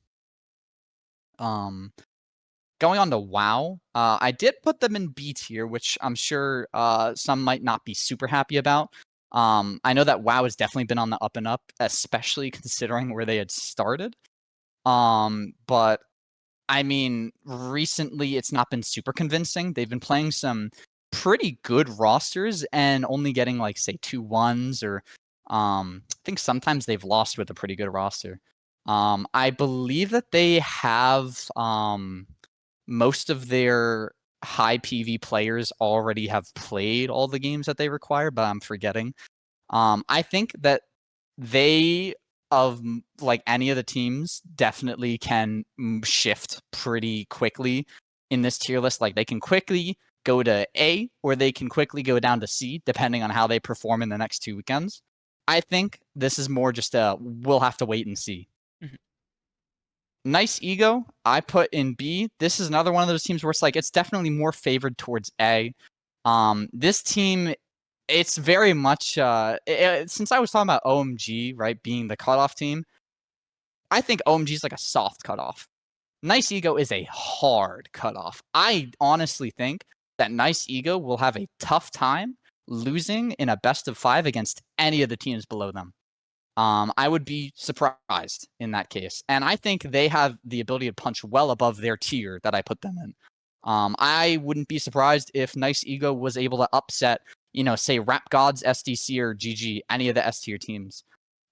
Going on to WoW, I did put them in B tier, which I'm sure some might not be super happy about. I know that WoW has definitely been on the up and up, especially considering where they had started. But I mean, recently it's not been super convincing. They've been playing some pretty good rosters and only getting like say 2-1s or I think sometimes they've lost with a pretty good roster. I believe that they have most of their high PV players already have played all the games that they require, but I'm forgetting. I think that they of like any of the teams definitely can shift pretty quickly in this tier list. Like they can quickly go to A or they can quickly go down to C depending on how they perform in the next 2 weekends. I think this is more just we'll have to wait and see. Mhm. Nice Ego, I put in B. This is another one of those teams where it's definitely more favored towards A. This team, it's very much since I was talking about OMG, right, being the cutoff team, I think OMG is like a soft cutoff. Nice Ego is a hard cutoff. I honestly think that Nice Ego will have a tough time losing in a best of 5 against any of the teams below them. I would be surprised in that case. And I think they have the ability to punch well above their tier that I put them in. I wouldn't be surprised if Nice Ego was able to upset, say Rap Gods, SDC, or GG, any of the S tier teams.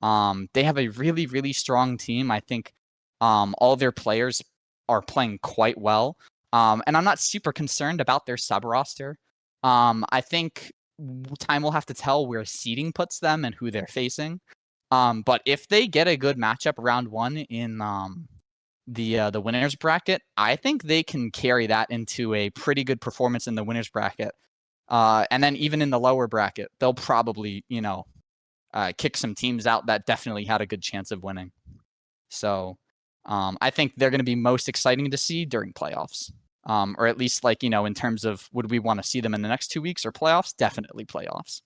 They have a really, really strong team. I think all their players are playing quite well. And I'm not super concerned about their sub roster. I think time will have to tell where seeding puts them and who they're facing. But if they get a good matchup round 1 in the winners bracket, I think they can carry that into a pretty good performance in the winners bracket. And then even in the lower bracket, they'll probably kick some teams out that definitely had a good chance of winning. So I think they're going to be most exciting to see during playoffs. Or at least like, in terms of would we want to see them in the next 2 weeks or playoffs? Definitely playoffs.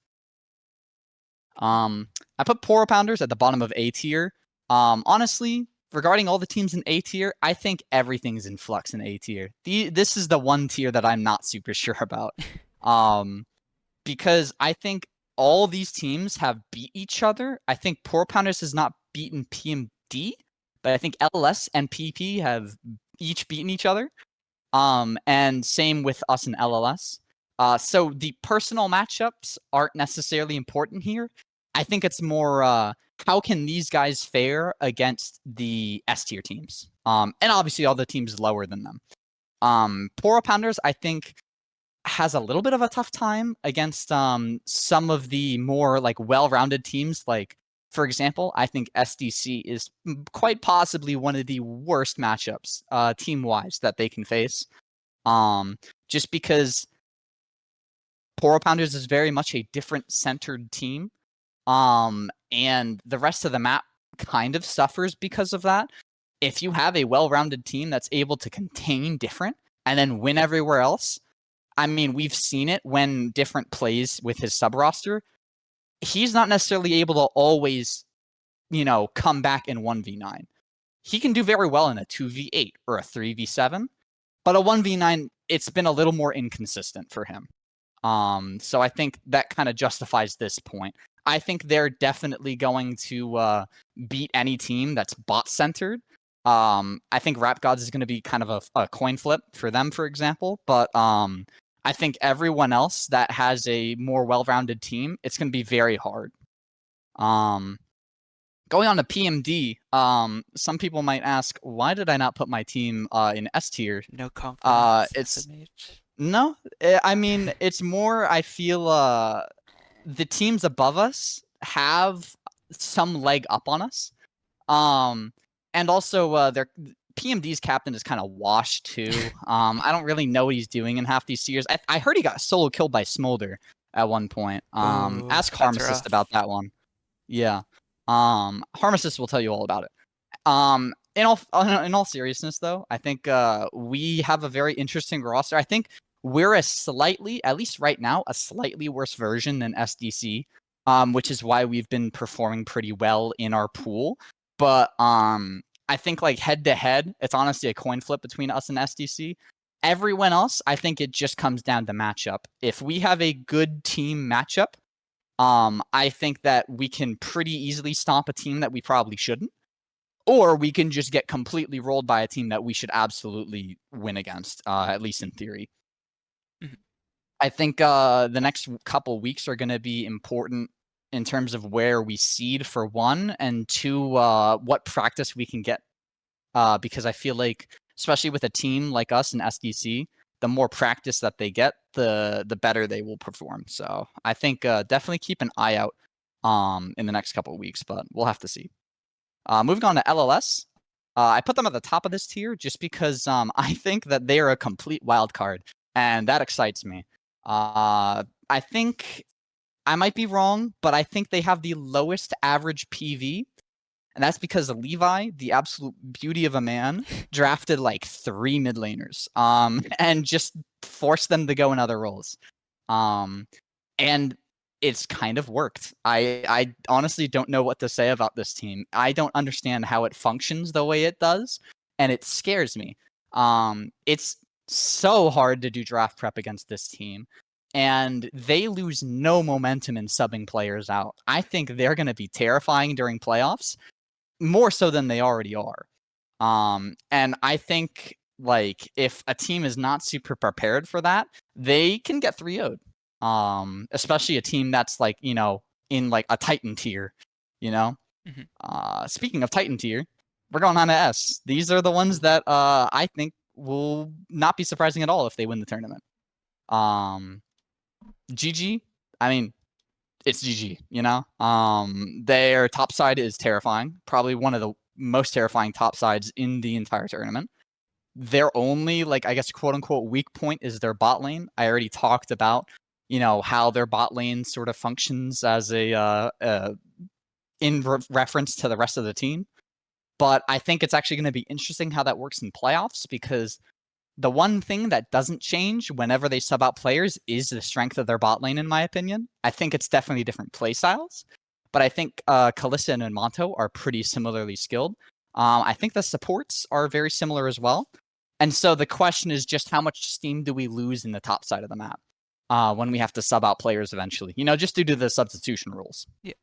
I put Poro Pounders at the bottom of A tier. Honestly, regarding all the teams in A tier, I think everything's in flux in A tier. This is the one tier that I'm not super sure about. Because I think all these teams have beat each other. I think Poro Pounders has not beaten PMD, but I think LS and PP have each beaten each other. And same with us and LLS. So the personal matchups aren't necessarily important here. I think it's more how can these guys fare against the S tier teams? And obviously all the teams lower than them. Poro Pounders, I think, has a little bit of a tough time against some of the more like well-rounded teams. Like, for example, I think SDC is quite possibly one of the worst matchups team-wise that they can face. Just because Poro Pounders is very much a different centered team. And the rest of the map kind of suffers because of that. If you have a well-rounded team that's able to contain different and then win everywhere else, I mean, we've seen it when different plays with his sub roster. He's not necessarily able to always, come back in 1v9. He can do very well in a 2v8 or a 3v7, but a 1v9, it's been a little more inconsistent for him. So I think that kind of justifies this point. I think they're definitely going to beat any team that's bot centered. I think Rap Gods is going to be kind of a coin flip for them, for example. But I think everyone else that has a more well-rounded team, it's going to be very hard. Going on to PMD, some people might ask, why did I not put my team in S tier? No confidence, It's SMH. no, I mean, it's more, I feel the teams above us have some leg up on us. And also their PMD's captain is kind of washed too. I don't really know what he's doing in half these tiers. I heard he got solo killed by Smolder at one point. Ooh, Ask that's Harmacist about rough. that one. Yeah. Harmacist will tell you all about it. In all seriousness, though, I think we have a very interesting roster. I think we're at least right now, a slightly worse version than SDC, which is why we've been performing pretty well in our pool. But I think like head to head, it's honestly a coin flip between us and SDC. Everyone else, I think it just comes down to matchup. If we have a good team matchup, I think that we can pretty easily stomp a team that we probably shouldn't. Or we can just get completely rolled by a team that we should absolutely win against, at least in theory. Mhm. I think the next couple weeks are going to be important in terms of where we seed for one, and two, what practice we can get. Because I feel like, especially with a team like us in SDC, the more practice that they get, the better they will perform. So I think definitely keep an eye out in the next couple of weeks, but we'll have to see. Moving on to LLS, I put them at the top of this tier just because I think that they are a complete wild card, and that excites me. I think I might be wrong, but I think they have the lowest average PV, and that's because Levi, the absolute beauty of a man, drafted like 3 mid laners, and just forced them to go in other roles. And it's kind of worked. I honestly don't know what to say about this team. I don't understand how it functions the way it does, and it scares me. It's so hard to do draft prep against this team, and they lose no momentum in subbing players out. I think they're going to be terrifying during playoffs, more so than they already are. And I think like if a team is not super prepared for that, they can get 3-0'd. Especially a team that's like, in like a Titan tier, you know? Mhm. Speaking of Titan tier, we're going on to S. These are the ones that I think will not be surprising at all if they win the tournament. GG, I mean, it's GG, their top side is terrifying, probably one of the most terrifying top sides in the entire tournament. Their only, like, I guess, quote unquote, weak point is their bot lane. I already talked about, how their bot lane sort of functions as in reference to the rest of the team. But I think it's actually going to be interesting how that works in playoffs because The one thing that doesn't change whenever they sub out players is the strength of their bot lane, in my opinion. I think it's definitely different play styles, but I think Kalista and Monto are pretty similarly skilled. I think the supports are very similar as well. And so the question is just how much steam do we lose in the top side of the map when we have to sub out players eventually, just due to the substitution rules. Yeah.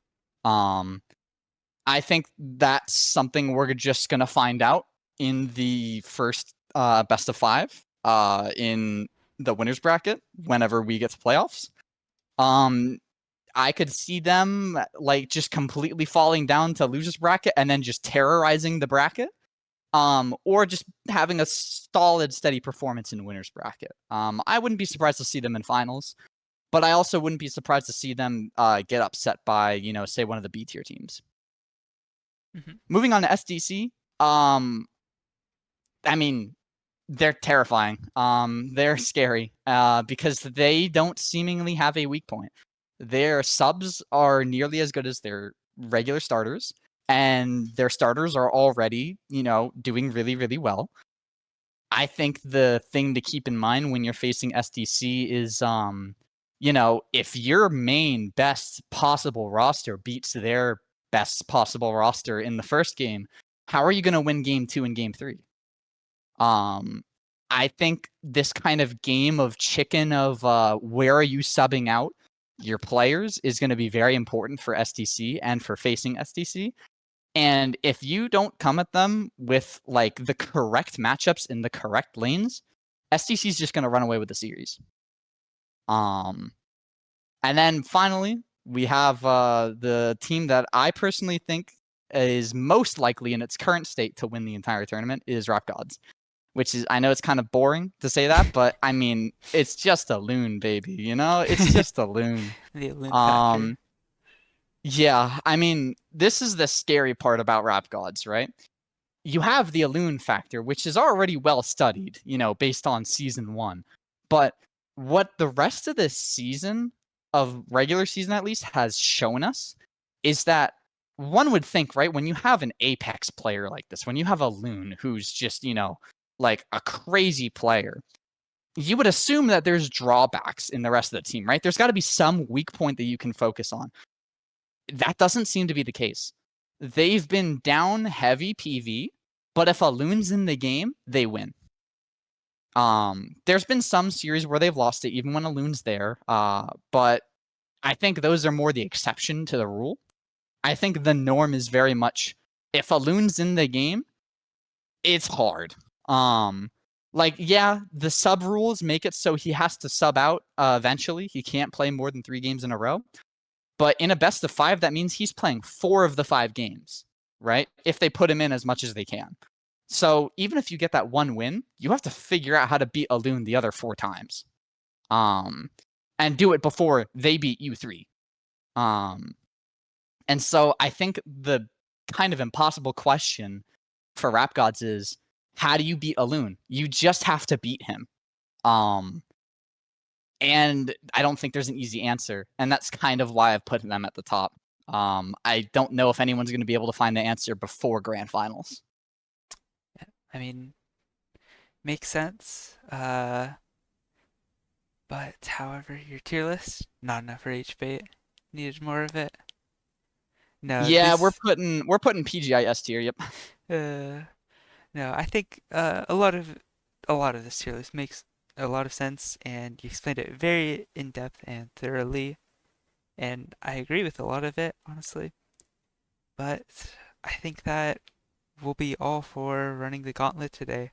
I think that's something we're just going to find out in the first best of 5 in the winners bracket whenever we get to playoffs. I could see them like just completely falling down to losers bracket and then just terrorizing the bracket, or just having a solid, steady performance in winners bracket. I wouldn't be surprised to see them in finals, but I also wouldn't be surprised to see them get upset by, say one of the B tier teams. Moving on to SDC, I mean, they're terrifying. They're scary because they don't seemingly have a weak point. Their subs are nearly as good as their regular starters, and their starters are already, doing really, really well. I think the thing to keep in mind when you're facing SDC is, if your main best possible roster beats their best possible roster in the first game, how are you going to win game 2 and game 3? I think this kind of game of chicken of where are you subbing out your players is going to be very important for SDC and for facing SDC. And if you don't come at them with like the correct matchups in the correct lanes, SDC is just going to run away with the series. And then finally, we have the team that I personally think is most likely in its current state to win the entire tournament is Rap Gods, which is, I know it's kind of boring to say that, but I mean, it's just a loon, baby, It's just a loon. The loon factor. Yeah, I mean, this is the scary part about Rap Gods, right? You have the Alloon factor, which is already well studied, based on season 1. But what the rest of this season, of regular season at least, has shown us is that one would think, right, when you have an Apex player like this, when you have a Loon who's just, like a crazy player, you would assume that there's drawbacks in the rest of the team, right? There's got to be some weak point that you can focus on. That doesn't seem to be the case. They've been down heavy PV, but if a Loon's in the game, they win. There's been some series where they've lost it, even when a Loon's there. But I think those are more the exception to the rule. I think the norm is very much if a Loon's in the game, it's hard. The sub rules make it so he has to sub out eventually. He can't play more than 3 games in a row. But in a best of 5, that means he's playing 4 of the 5 games, right? If they put him in as much as they can. So even if you get that 1 win, you have to figure out how to beat a Loon the other 4 times. And do it before they beat you 3. And so I think the kind of impossible question for Rap Gods is, how do you beat a Loon? You just have to beat him. And I don't think there's an easy answer. And that's kind of why I've put them at the top. I don't know if anyone's going to be able to find the answer before grand finals. I mean, makes sense. But however, your tier list, not enough for H-bait. Needed more of it. No, Yeah, we're putting PGI S tier, yep. No, I think a lot of this tier list makes a lot of sense, and you explained it very in depth and thoroughly, and I agree with a lot of it, honestly. But I think that will be all for running the gauntlet today.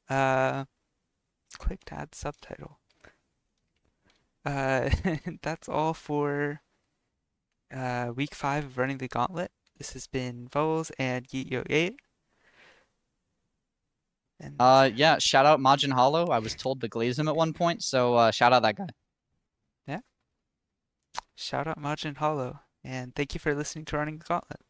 Click to add subtitle. That's all for week 5 of running the gauntlet. This has been Bubbles and YeetYoteYate. Yeah, shout out Majin Hollow. I was told to glaze him at one point, so shout out that guy. Yeah. Shout out Majin Hollow, and thank you for listening to Running the Gauntlet.